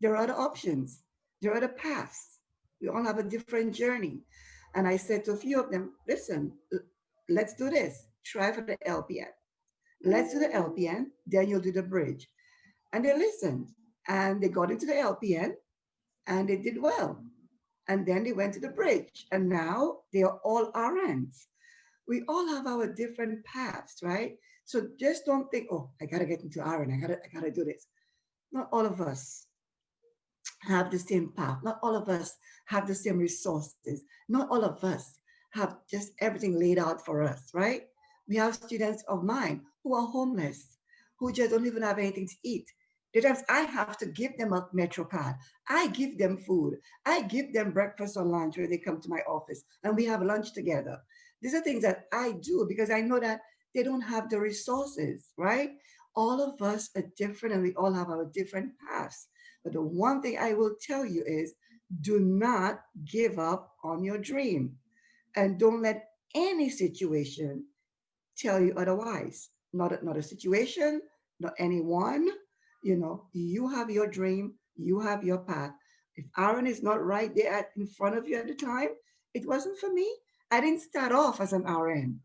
S6: There are other options. There are other paths. We all have a different journey. And I said to a few of them, listen, let's do this. Try for the LPN. Let's do the LPN, then you'll do the bridge. And they listened. And they got into the LPN and they did well. And then they went to the bridge. And now they are all RNs. We all have our different paths, right? So just don't think, oh, I gotta get into RN, I gotta do this. Not all of us have the same path. Not all of us have the same resources. Not all of us have just everything laid out for us, right? We have students of mine who are homeless, who just don't even have anything to eat. The times I have to give them a Metro card. I give them food. I give them breakfast or lunch when they come to my office and we have lunch together. These are things that I do because I know that they don't have the resources, right? All of us are different and we all have our different paths. But the one thing I will tell you is do not give up on your dream and don't let any situation tell you otherwise. Not a situation, not anyone. You have your dream, you have your path. If Aaron is not right there in front of you at the time, it wasn't for me. I didn't start off as an RN.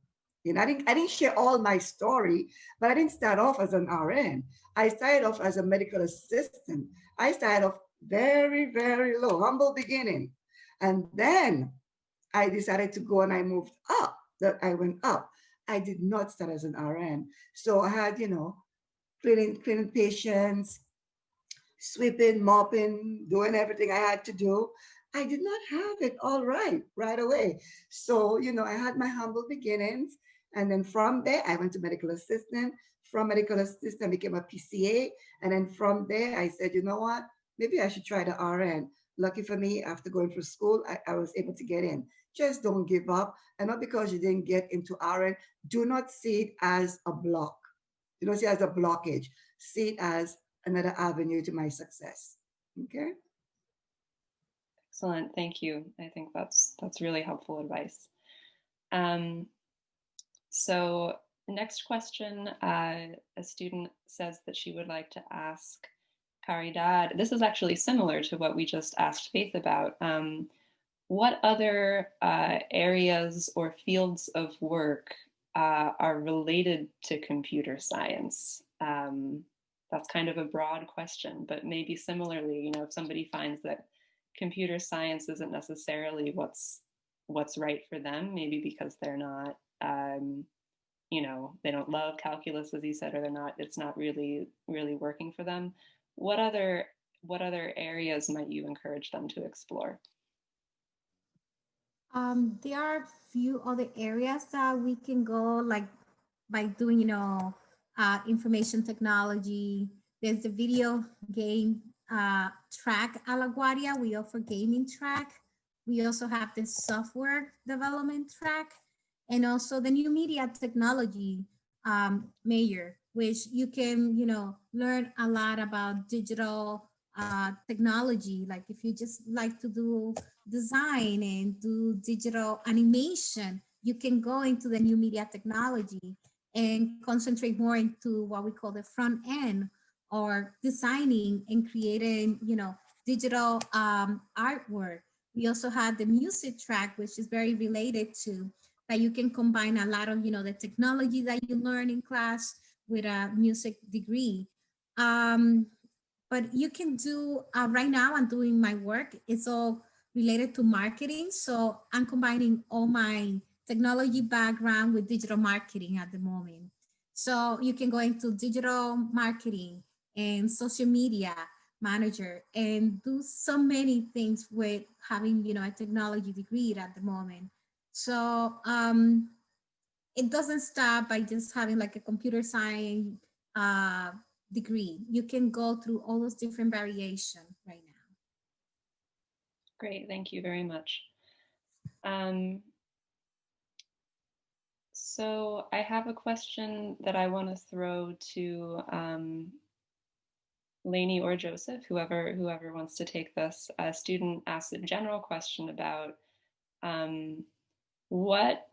S6: I didn't share all my story, but I didn't start off as an RN. I started off as a medical assistant. I started off very, very low, humble beginning. And then I decided to go and I moved up. That I went up. I did not start as an RN. So I had, cleaning patients, sweeping, mopping, doing everything I had to do. I did not have it all right away. So, I had my humble beginnings. And then from there, I went to medical assistant. From medical assistant, I became a PCA. And then from there, I said, you know what? Maybe I should try the RN. Lucky for me, after going through school, I was able to get in. Just don't give up. And not because you didn't get into RN, do not see it as a block. You don't see it as a blockage. See it as another avenue to my success. Okay.
S3: Excellent, thank you. I think that's really helpful advice. So next question, a student says that she would like to ask Caridad. This is actually similar to what we just asked Faith about. What other areas or fields of work are related to computer science? That's kind of a broad question, but maybe similarly, if somebody finds that computer science isn't necessarily what's right for them, maybe because they're not, they don't love calculus, as you said, or it's not really working for them. What other areas might you encourage them to explore?
S5: There are a few other areas that we can go, like by doing, information technology. There's the video game track at LaGuardia. We offer gaming track. We also have the software development track, and also the new media technology major, which you can, learn a lot about digital technology. Like if you just like to do design and do digital animation, you can go into the new media technology and concentrate more into what we call the front end, or designing and creating, digital artwork. We also have the music track, which is very related to that. You can combine a lot of, the technology that you learn in class with a music degree. But you can do, right now I'm doing my work, it's all related to marketing. So I'm combining all my technology background with digital marketing at the moment. So you can go into digital marketing and social media manager and do so many things with having, a technology degree at the moment. So it doesn't stop by just having like a computer science degree. You can go through all those different variations right now.
S3: Great, thank you very much. So I have a question that I want to throw to Lainey or Joseph, whoever wants to take this. A student asked a general question about what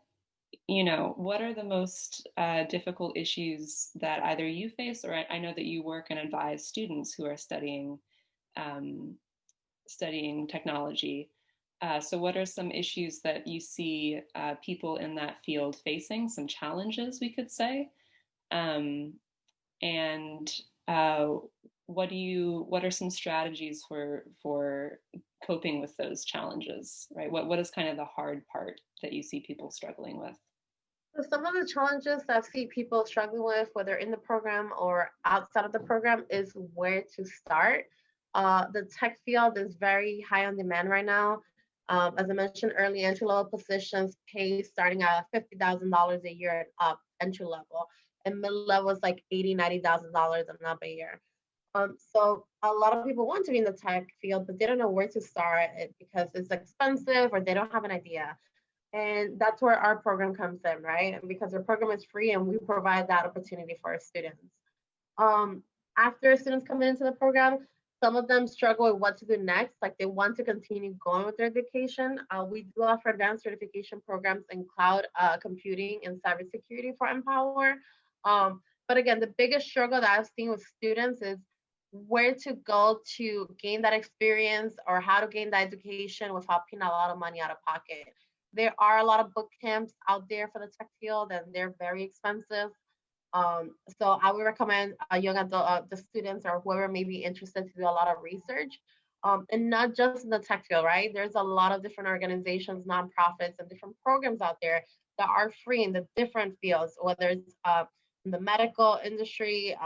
S3: are the most difficult issues that either you face, or I know that you work and advise students who are studying technology. So what are some issues that you see people in that field facing, some challenges we could say? And what are some strategies for coping with those challenges, right? What is kind of the hard part that you see people struggling with?
S4: So some of the challenges that I see people struggling with, whether in the program or outside of the program, is where to start. The tech field is very high on demand right now. As I mentioned earlier, entry-level positions pay starting at $50,000 a year and up, entry level, and mid-level is like $80,000, $90,000 and up a year. So a lot of people want to be in the tech field, but they don't know where to start it because it's expensive or they don't have an idea. And that's where our program comes in, right? And because our program is free and we provide that opportunity for our students. After students come into the program, some of them struggle with what to do next, like they want to continue going with their education. We do offer advanced certification programs in cloud computing and cybersecurity for Empower. But again, the biggest struggle that I've seen with students is where to go to gain that experience or how to gain that education without paying a lot of money out of pocket. There are a lot of boot camps out there for the tech field and they're very expensive. So I would recommend young adult, the students or whoever may be interested to do a lot of research, and not just in the tech field, right? There's a lot of different organizations, nonprofits, and different programs out there that are free in the different fields, whether it's in the medical industry,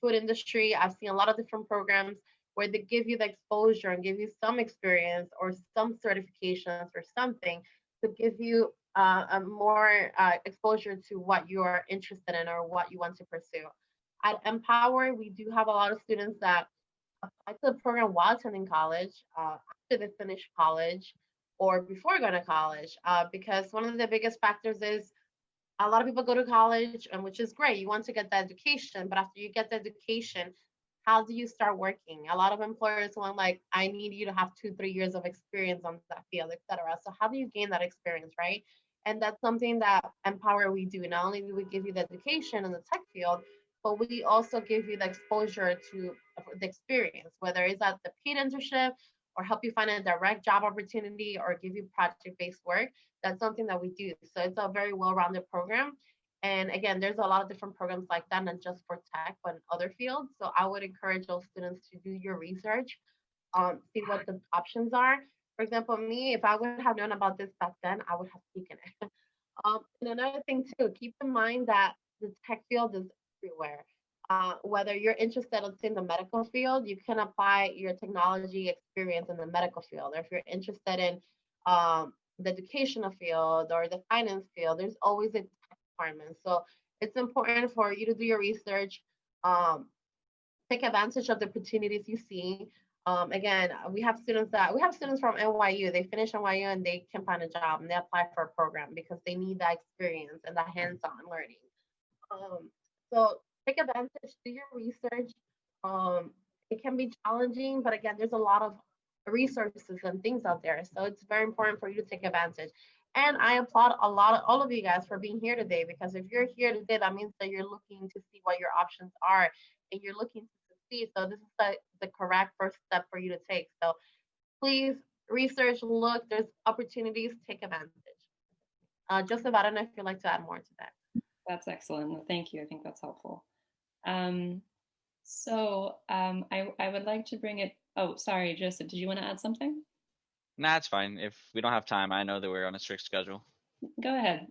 S4: food industry. I've seen a lot of different programs where they give you the exposure and give you some experience or some certifications or something to give you a more exposure to what you're interested in or what you want to pursue. At Empower, we do have a lot of students that apply to the program while attending college, after they finish college, or before going to college, because one of the biggest factors is a lot of people go to college, and which is great. You want to get the education, but after you get the education, how do you start working? A lot of employers want like, I need you to have 2-3 years of experience on that field, etc. So how do you gain that experience, right? And that's something that Empower we do. Not only do we give you the education in the tech field, but we also give you the exposure to the experience, whether it's at the paid internship or help you find a direct job opportunity or give you project-based work. That's something that we do. So it's a very well-rounded program. And again, there's a lot of different programs like that, not just for tech, but in other fields. So I would encourage those students to do your research, see what the options are. For example, me, if I would have known about this back then, I would have taken it. And another thing too, keep in mind that the tech field is everywhere. Whether you're interested in the medical field, you can apply your technology experience in the medical field. Or if you're interested in the educational field or the finance field, there's always a tech department. So it's important for you to do your research, take advantage of the opportunities you see. Again, we have students from NYU. They finish NYU and they can find a job and they apply for a program because they need that experience and that hands-on learning. So take advantage, do your research. It can be challenging, but again, there's a lot of resources and things out there. So it's very important for you to take advantage. And I applaud all of you guys for being here today, because if you're here today, that means that you're looking to see what your options are and you're looking to succeed. So this is the correct first step for you to take. So please research, look, there's opportunities, take advantage. Joseph, I don't know if you'd like to add more to that.
S3: That's excellent. No, thank you. I think that's helpful. I would like to bring it. Oh, sorry, Joseph, did you want to add something?
S1: Nah, it's fine. If we don't have time, I know that we're on a strict schedule.
S3: Go ahead.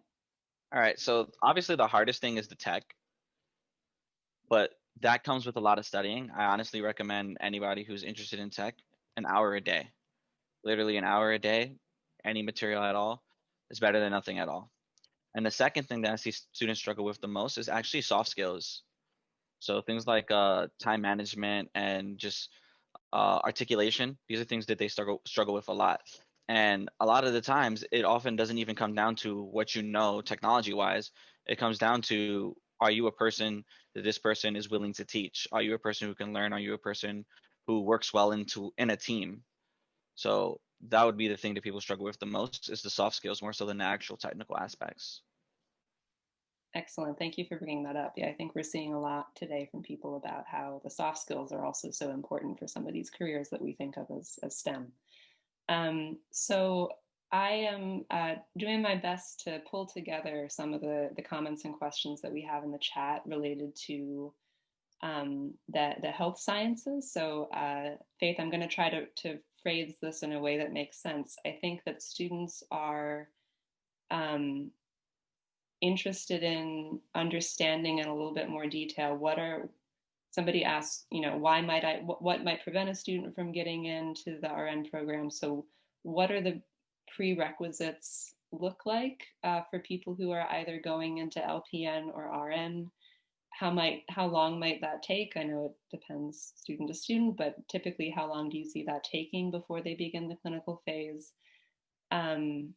S1: All right. So obviously the hardest thing is the tech, but that comes with a lot of studying. I honestly recommend anybody who's interested in tech an hour a day, literally an hour a day, any material at all is better than nothing at all. And the second thing that I see students struggle with the most is actually soft skills. So things like time management and just articulation. These are things that they struggle with a lot. And a lot of the times, it often doesn't even come down to what you know technology-wise. It comes down to, are you a person that this person is willing to teach? Are you a person who can learn? Are you a person who works well in a team? So that would be the thing that people struggle with the most, is the soft skills more so than the actual technical aspects.
S3: Excellent. Thank you for bringing that up. Yeah, I think we're seeing a lot today from people about how the soft skills are also so important for some of these careers that we think of as STEM. So I am doing my best to pull together some of the comments and questions that we have in the chat related to the health sciences. So Faith, I'm going to try to phrase this in a way that makes sense. I think that students are interested in understanding in a little bit more detail somebody asked, what might prevent a student from getting into the RN program? So what are the prerequisites look like for people who are either going into LPN or RN? How long might that take? I know it depends student to student, but typically how long do you see that taking before they begin the clinical phase? And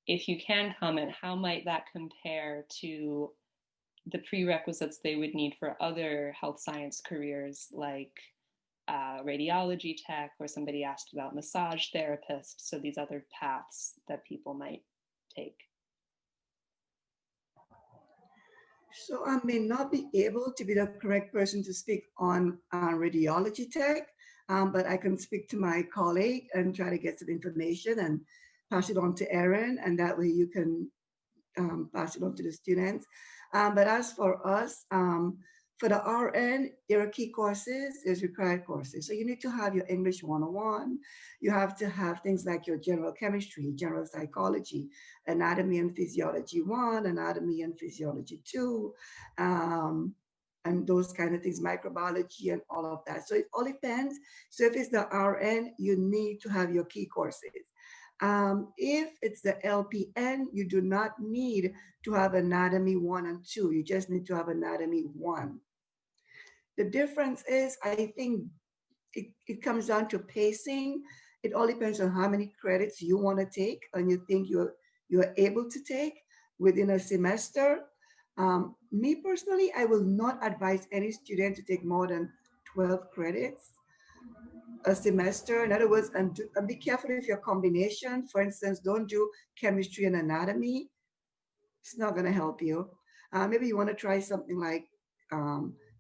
S3: if you can comment, how might that compare to the prerequisites they would need for other health science careers like radiology tech, or somebody asked about massage therapist, so these other paths that people might take?
S6: So I may not be able to be the correct person to speak on radiology tech, but I can speak to my colleague and try to get some information and pass it on to Erin, and that way you can pass it on to the students. But as for us, for the RN, there are key courses, there's required courses. So you need to have your English 101. You have to have things like your general chemistry, general psychology, anatomy and physiology 1, anatomy and physiology 2, and those kind of things, microbiology and all of that. So it all depends. So if it's the RN, you need to have your key courses. If it's the LPN, you do not need to have anatomy 1 and 2. You just need to have anatomy 1. The difference is, I think it comes down to pacing. It all depends on how many credits you want to take and you think you're able to take within a semester. Me personally, I will not advise any student to take more than 12 credits a semester. In other words, and be careful with your combination. For instance, don't do chemistry and anatomy. It's not going to help you. Maybe you want to try something like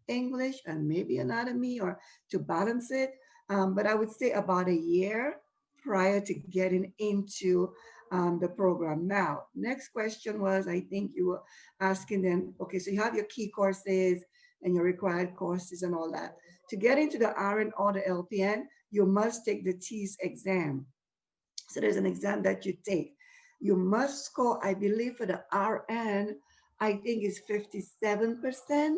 S6: English and maybe anatomy, or to balance it. But I would say about a year prior to getting into the program. Now, next question was, I think you were asking them, okay, so you have your key courses and your required courses and all that. To get into the RN or the LPN, you must take the TEAS exam. So there's an exam that you take. You must score, I believe for the RN, I think it's 57%.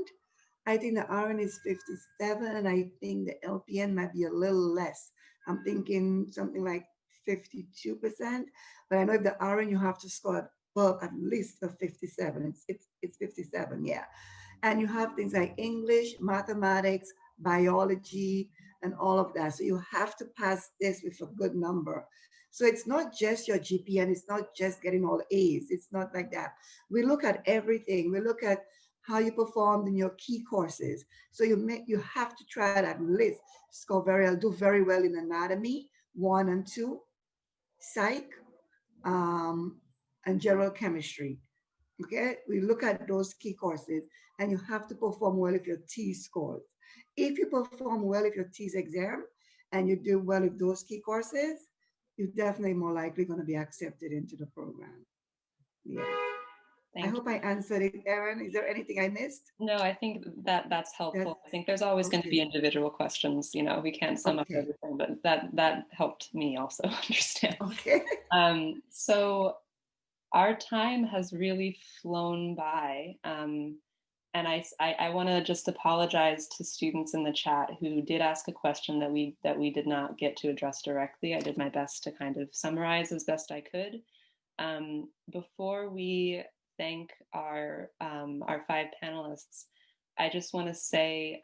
S6: I think the RN is 57, and I think the LPN might be a little less. I'm thinking something like 52%, but I know if the RN, you have to score above at least a 57. It's 57, yeah. And you have things like English, mathematics, biology, and all of that. So you have to pass this with a good number. So it's not just your GPA, and it's not just getting all A's. It's not like that. We look at everything. We look at how you performed in your key courses. So you have to try to at least do very well in anatomy 1 and 2, psych, and general chemistry. Okay, we look at those key courses, and you have to perform well with your TEAS scores. If you perform well with your TEAS exam and you do well with those key courses, you're definitely more likely going to be accepted into the program. Yeah. I hope I answered it, Erin. Is there anything I missed?
S3: No, I think that's helpful. I think there's always going to be individual questions. You know, we can't sum up everything, but that helped me also understand.
S6: Okay.
S3: So our time has really flown by. And I want to just apologize to students in the chat who did ask a question that we did not get to address directly. I did my best to kind of summarize as best I could. Before we thank our 5 panelists, I just want to say,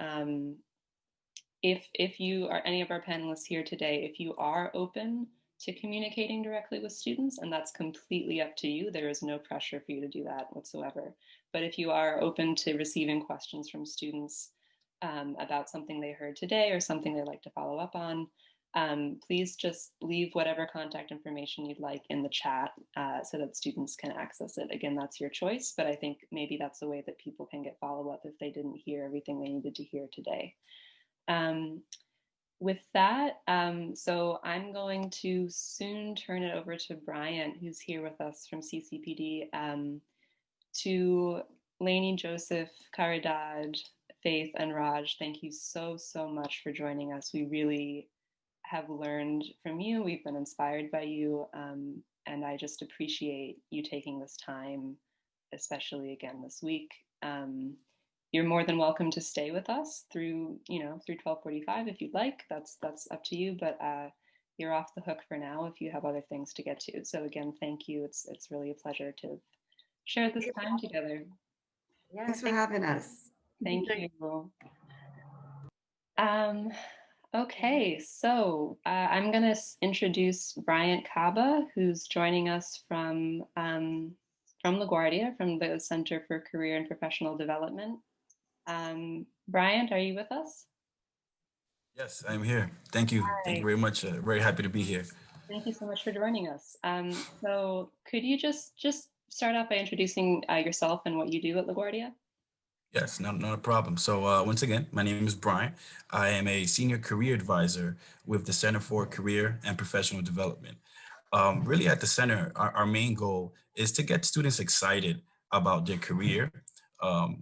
S3: if you are any of our panelists here today, if you are open to communicating directly with students, and that's completely up to you, there is no pressure for you to do that whatsoever. But if you are open to receiving questions from students about something they heard today or something they'd like to follow up on, please just leave whatever contact information you'd like in the chat so that students can access it. Again, that's your choice, but I think maybe that's the way that people can get follow-up if they didn't hear everything they needed to hear today. With that, so I'm going to soon turn it over to Bryant, who's here with us from CCPD, to Lainey, Joseph, Caridad, Faith, and Raj. Thank you so much for joining us. We really have learned from you. We've been inspired by you, and I just appreciate you taking this time, especially again this week. You're more than welcome to stay with us through 12:45 if you'd like. That's up to you. But you're off the hook for now if you have other things to get to. So again, thank you. It's really a pleasure to share this time together.
S4: Yeah,
S6: Thanks for having us.
S3: Thank you. Okay, so I'm going to introduce Bryant Kaba, who's joining us from LaGuardia, from the Center for Career and Professional Development. Bryant, are you with us?
S9: Yes, I'm here. Thank you. Thank you very much. Very happy to be here.
S3: Thank you so much for joining us. So could you just start off by introducing yourself and what you do at LaGuardia?
S9: Yes, not a problem. So once again, my name is Brian. I am a senior career advisor with the Center for Career and Professional Development. Really at the center, our main goal is to get students excited about their career,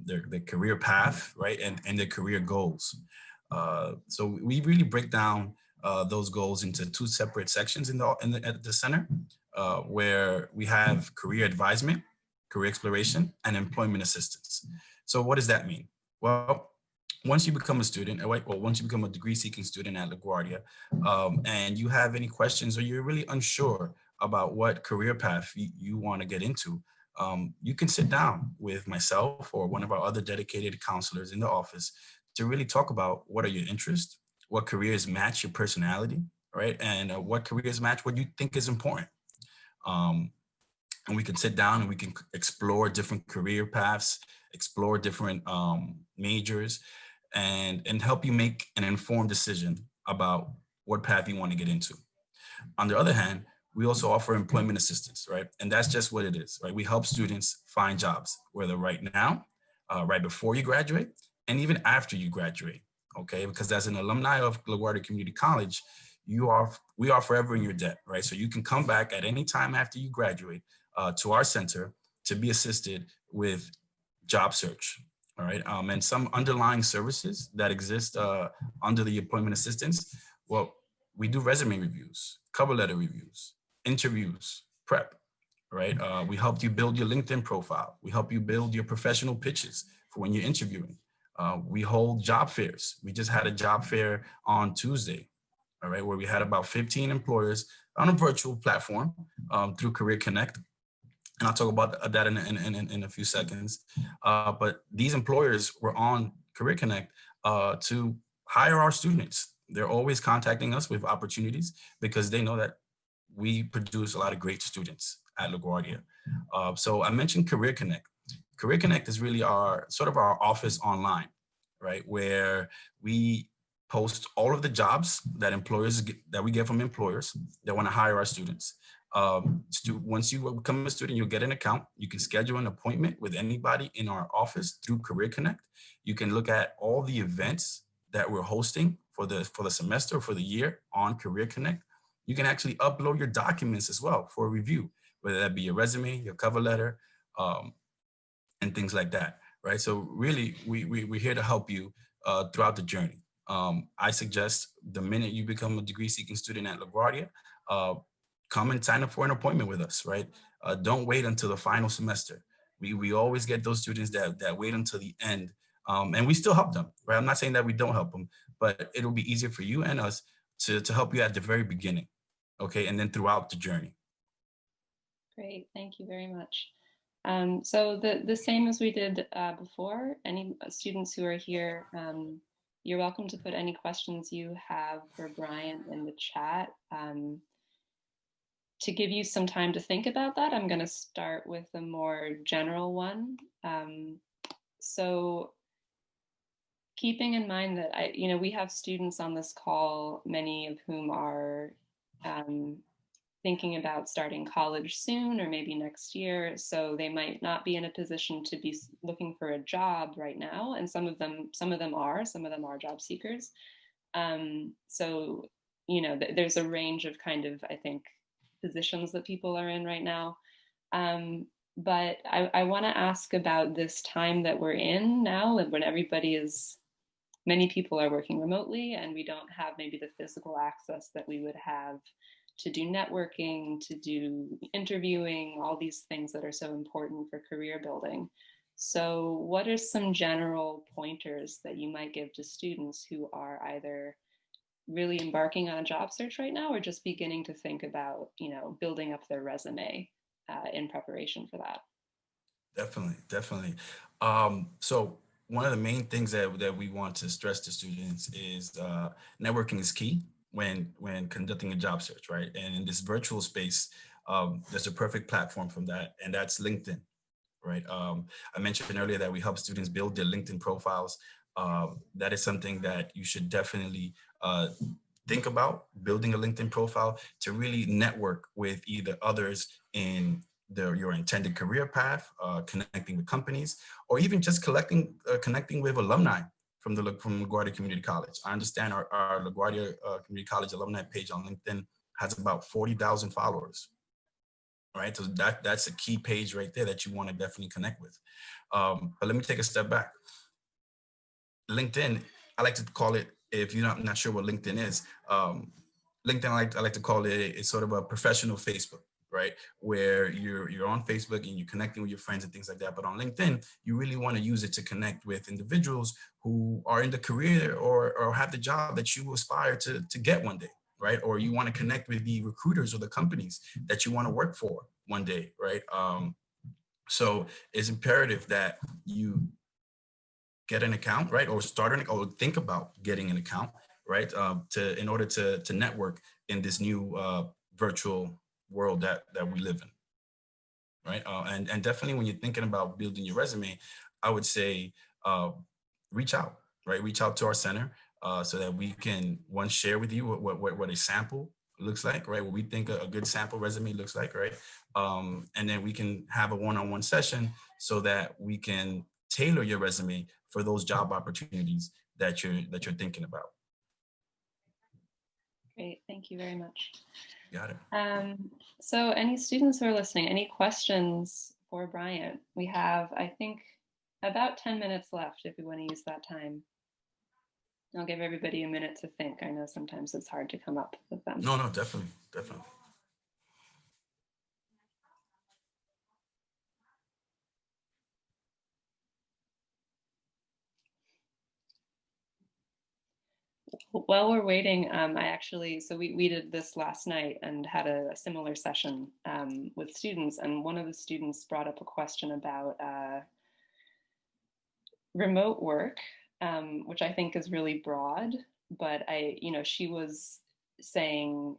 S9: their career path, right, and their career goals. So we really break down those goals into two separate sections at the center, where we have career advisement, career exploration, and employment assistance. So what does that mean? Well, once you become a student, once you become a degree-seeking student at LaGuardia, and you have any questions or you're really unsure about what career path you want to get into, you can sit down with myself or one of our other dedicated counselors in the office to really talk about what are your interests, what careers match your personality, right? And what careers match what you think is important. And we can sit down and we can explore different career paths, explore different majors, and help you make an informed decision about what path you want to get into. On the other hand, we also offer employment assistance, right? And that's just what it is, right? We help students find jobs, whether right now, right before you graduate, and even after you graduate, okay? Because as an alumni of LaGuardia Community College, we are forever in your debt, right? So you can come back at any time after you graduate to our center to be assisted with job search, all right? And some underlying services that exist under the employment assistance, well, we do resume reviews, cover letter reviews, interviews, prep, right? We helped you build your LinkedIn profile. We help you build your professional pitches for when you're interviewing. We hold job fairs. We just had a job fair on Tuesday, all right, where we had about 15 employers on a virtual platform through Career Connect. And I'll talk about that in a few seconds. But these employers were on Career Connect to hire our students. They're always contacting us with opportunities because they know that we produce a lot of great students at LaGuardia. So I mentioned Career Connect. Career Connect is really our office online, right? Where we post all of the jobs that we get from employers that want to hire our students. Once you become a student, you'll get an account. You can schedule an appointment with anybody in our office through Career Connect. You can look at all the events that we're hosting for the semester, for the year on Career Connect. You can actually upload your documents as well for review, whether that be your resume, your cover letter, and things like that, right? So really, we're here to help you throughout the journey. I suggest the minute you become a degree-seeking student at LaGuardia, come and sign up for an appointment with us, right? Don't wait until the final semester. We always get those students that wait until the end, and we still help them, right? I'm not saying that we don't help them, but it'll be easier for you and us to help you at the very beginning, okay? And then throughout the journey.
S3: Great, thank you very much. So the same as we did before, any students who are here, you're welcome to put any questions you have for Bryant in the chat. To give you some time to think about that, I'm going to start with a more general one. So keeping in mind that we have students on this call, many of whom are thinking about starting college soon or maybe next year, so they might not be in a position to be looking for a job right now, and some of them are job seekers. So there's a range of kind of, I think, positions that people are in right now. But I want to ask about this time that we're in now, when many people are working remotely and we don't have maybe the physical access that we would have to do networking, to do interviewing, all these things that are so important for career building. So what are some general pointers that you might give to students who are either really embarking on a job search right now, or just beginning to think about, you know, building up their resume in preparation for that?
S9: Definitely, definitely. So one of the main things that we want to stress to students is networking is key when conducting a job search, right? And in this virtual space, there's a perfect platform from that, and that's LinkedIn, right? I mentioned earlier that we help students build their LinkedIn profiles. That is something that you should definitely think about, building a LinkedIn profile to really network with either others in your intended career path, connecting with companies, or even just connecting with alumni from LaGuardia Community College. I understand our LaGuardia Community College alumni page on LinkedIn has about 40,000 followers. Right, so that's a key page right there that you want to definitely connect with. But let me take a step back. LinkedIn, I like to call it, if you're not sure what LinkedIn is, LinkedIn, I like to call it, it's sort of a professional Facebook, right? Where you're on Facebook and you're connecting with your friends and things like that. But on LinkedIn, you really want to use it to connect with individuals who are in the career or have the job that you aspire to get one day, right? Or you want to connect with the recruiters or the companies that you want to work for one day, right? So it's imperative that you get an account, right? Or or think about getting an account, right? In order to network in this new virtual world that we live in, right? And definitely when you're thinking about building your resume, I would say reach out, right? Reach out to our center so that we can share with you what a sample looks like, right? What we think a good sample resume looks like, right? And then we can have a one-on-one session so that we can tailor your resume for those job opportunities that you're thinking about.
S3: Great, thank you very much.
S9: Got it.
S3: So any students who are listening, any questions for Bryant? We have, I think, about 10 minutes left if we want to use that time. I'll give everybody a minute to think. I know sometimes it's hard to come up with them.
S9: No, definitely.
S3: While we're waiting, so we did this last night and had a similar session with students, and one of the students brought up a question about remote work, which I think is really broad, but she was saying,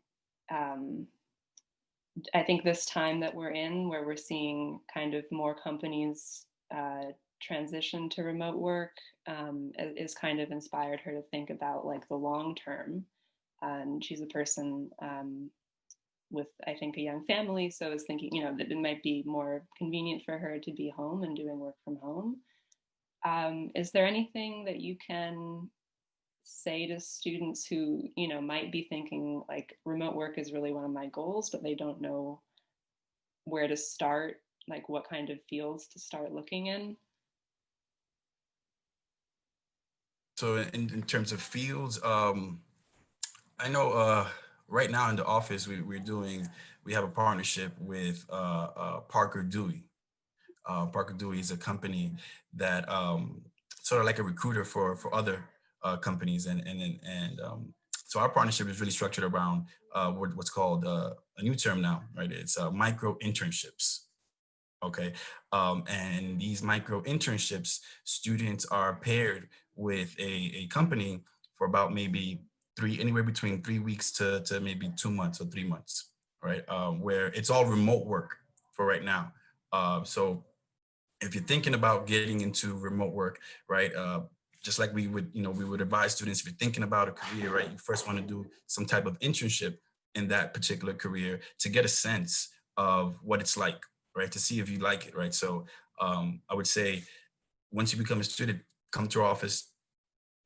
S3: I think this time that we're in, where we're seeing kind of more companies transition to remote work, is kind of inspired her to think about like the long term. And she's a person with, I think, a young family, so I was thinking, that it might be more convenient for her to be home and doing work from home. Is there anything that you can say to students who, might be thinking like remote work is really one of my goals, but they don't know where to start, like what kind of fields to start looking in?
S9: So in terms of fields, I know right now in the office we have a partnership with Parker Dewey. Parker Dewey is a company that sort of like a recruiter for other companies, and so our partnership is really structured around what's called a new term now, right? It's micro internships. Okay, and these micro internships, students are paired with a company for about maybe anywhere between 3 weeks to maybe 2 months or 3 months, right? Where it's all remote work for right now. So if you're thinking about getting into remote work, right? Just like we would advise students, if you're thinking about a career, right? You first want to do some type of internship in that particular career to get a sense of what it's like, right? To see if you like it, right? So I would say once you become a student, come to our office,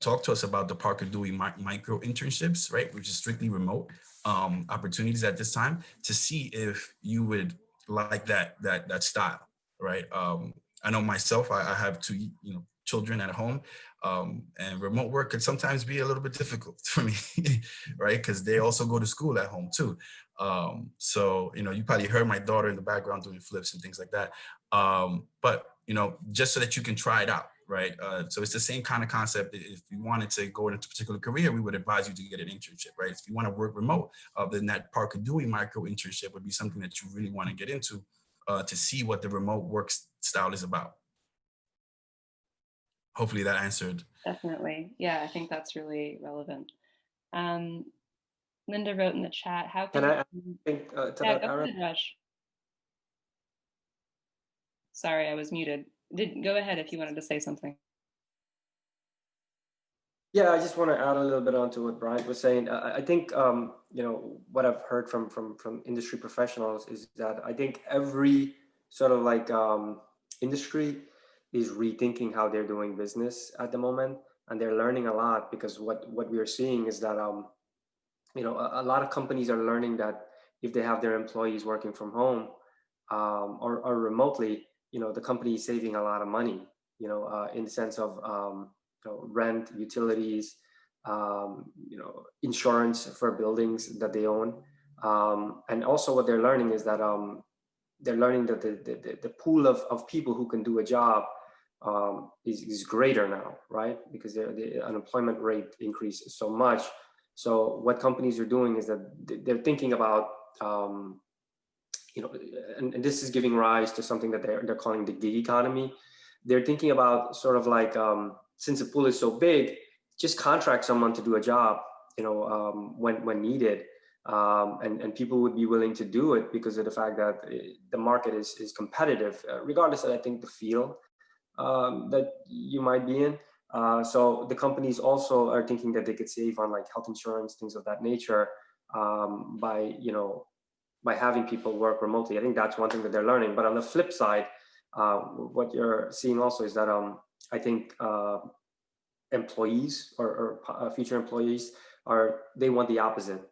S9: talk to us about the Parker Dewey micro internships, right? Which is strictly remote opportunities at this time, to see if you would like that style, right? I know myself, I have two children at home, and remote work could sometimes be a little bit difficult for me, right? Because they also go to school at home too. So, you probably heard my daughter in the background doing flips and things like that. But, just so that you can try it out, right? So it's the same kind of concept. If you wanted to go into a particular career, we would advise you to get an internship, right? If you want to work remote, then that Parker Dewey micro internship would be something that you really want to get into to see what the remote work style is about. Hopefully that answered.
S3: Definitely. Yeah, I think that's really relevant. Linda wrote in the chat, how can
S7: I
S3: think
S7: to
S3: yeah,
S7: that,
S3: go
S7: Aaron?
S3: ahead, Raj. Sorry, I was muted. Go ahead if you wanted to say something.
S7: Yeah, I just want to add a little bit onto what Bryant was saying. I think you know, what I've heard from industry professionals is that I think every sort of like industry is rethinking how they're doing business at the moment, and they're learning a lot, because what we are seeing is that you know, a lot of companies are learning that if they have their employees working from home or remotely, you know, the company is saving a lot of money, you know, in the sense of you know, rent, utilities, you know, insurance for buildings that they own. And also what they're learning is that they're learning that the pool of people who can do a job is greater now, right? Because the unemployment rate increases so much. So what companies are doing is that they're thinking about, you know, and this is giving rise to something that they're calling the gig economy. They're thinking about sort of like, since the pool is so big, just contract someone to do a job, you know, when needed. And people would be willing to do it because of the fact that the market is competitive, regardless of, I think, the field that you might be in. So the companies also are thinking that they could save on like health insurance, things of that nature, by, you know, by having people work remotely. I think that's one thing that they're learning. But on the flip side, what you're seeing also is that I think employees or future employees they want the opposite,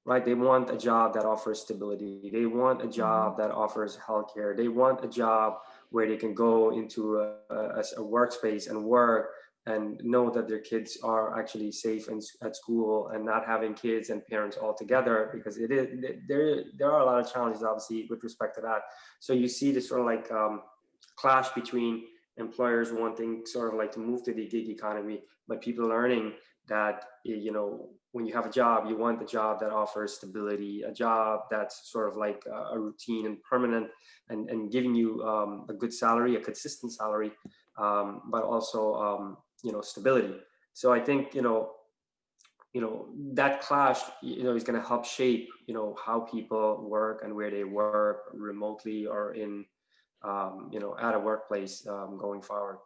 S7: right? They want a job that offers stability. They want a job that offers healthcare. They want a job where they can go into a workspace and work and know that their kids are actually safe at school, and not having kids and parents all together, because there are a lot of challenges obviously with respect to that. So you see this sort of like clash between employers wanting sort of like to move to the gig economy, but people learning that, you know, when you have a job, you want the job that offers stability, a job that's sort of like a routine and permanent, and giving you a good salary, a consistent salary, but also, you know, stability. So I think, you know, that clash, you know, is going to help shape, you know, how people work and where they work remotely or in, you know, at a workplace going forward.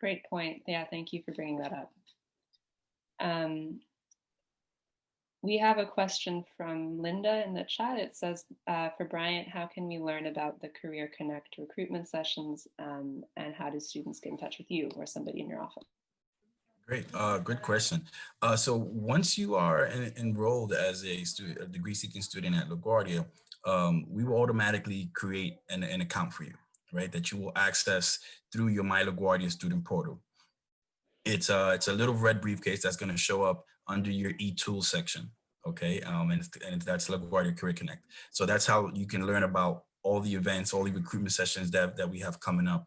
S3: Great point. Yeah, thank you for bringing that up. We have a question from Linda in the chat. It says, for Bryant, how can we learn about the Career Connect recruitment sessions, and how do students get in touch with you or somebody in your office?
S9: Great, good question. So once you are enrolled as a degree-seeking student at LaGuardia, we will automatically create an account for you, right? That you will access through your My LaGuardia student portal. It's a little red briefcase that's going to show up under your e-tool section, okay? And that's LaGuardia Career Connect. So that's how you can learn about all the events, all the recruitment sessions that we have coming up.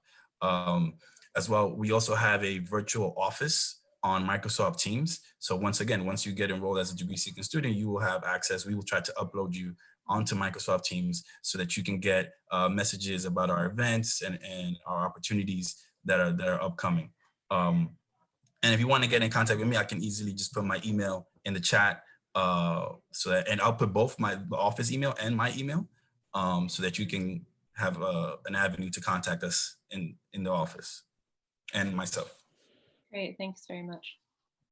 S9: As well, we also have a virtual office on Microsoft Teams. So once you get enrolled as a degree-seeking student, you will have access. We will try to upload you onto Microsoft Teams so that you can get messages about our events and our opportunities that are upcoming. And if you want to get in contact with me, I can easily just put my email in the chat. And I'll put both my office email and my email so that you can have an avenue to contact us in the office and myself.
S3: Great, thanks very much.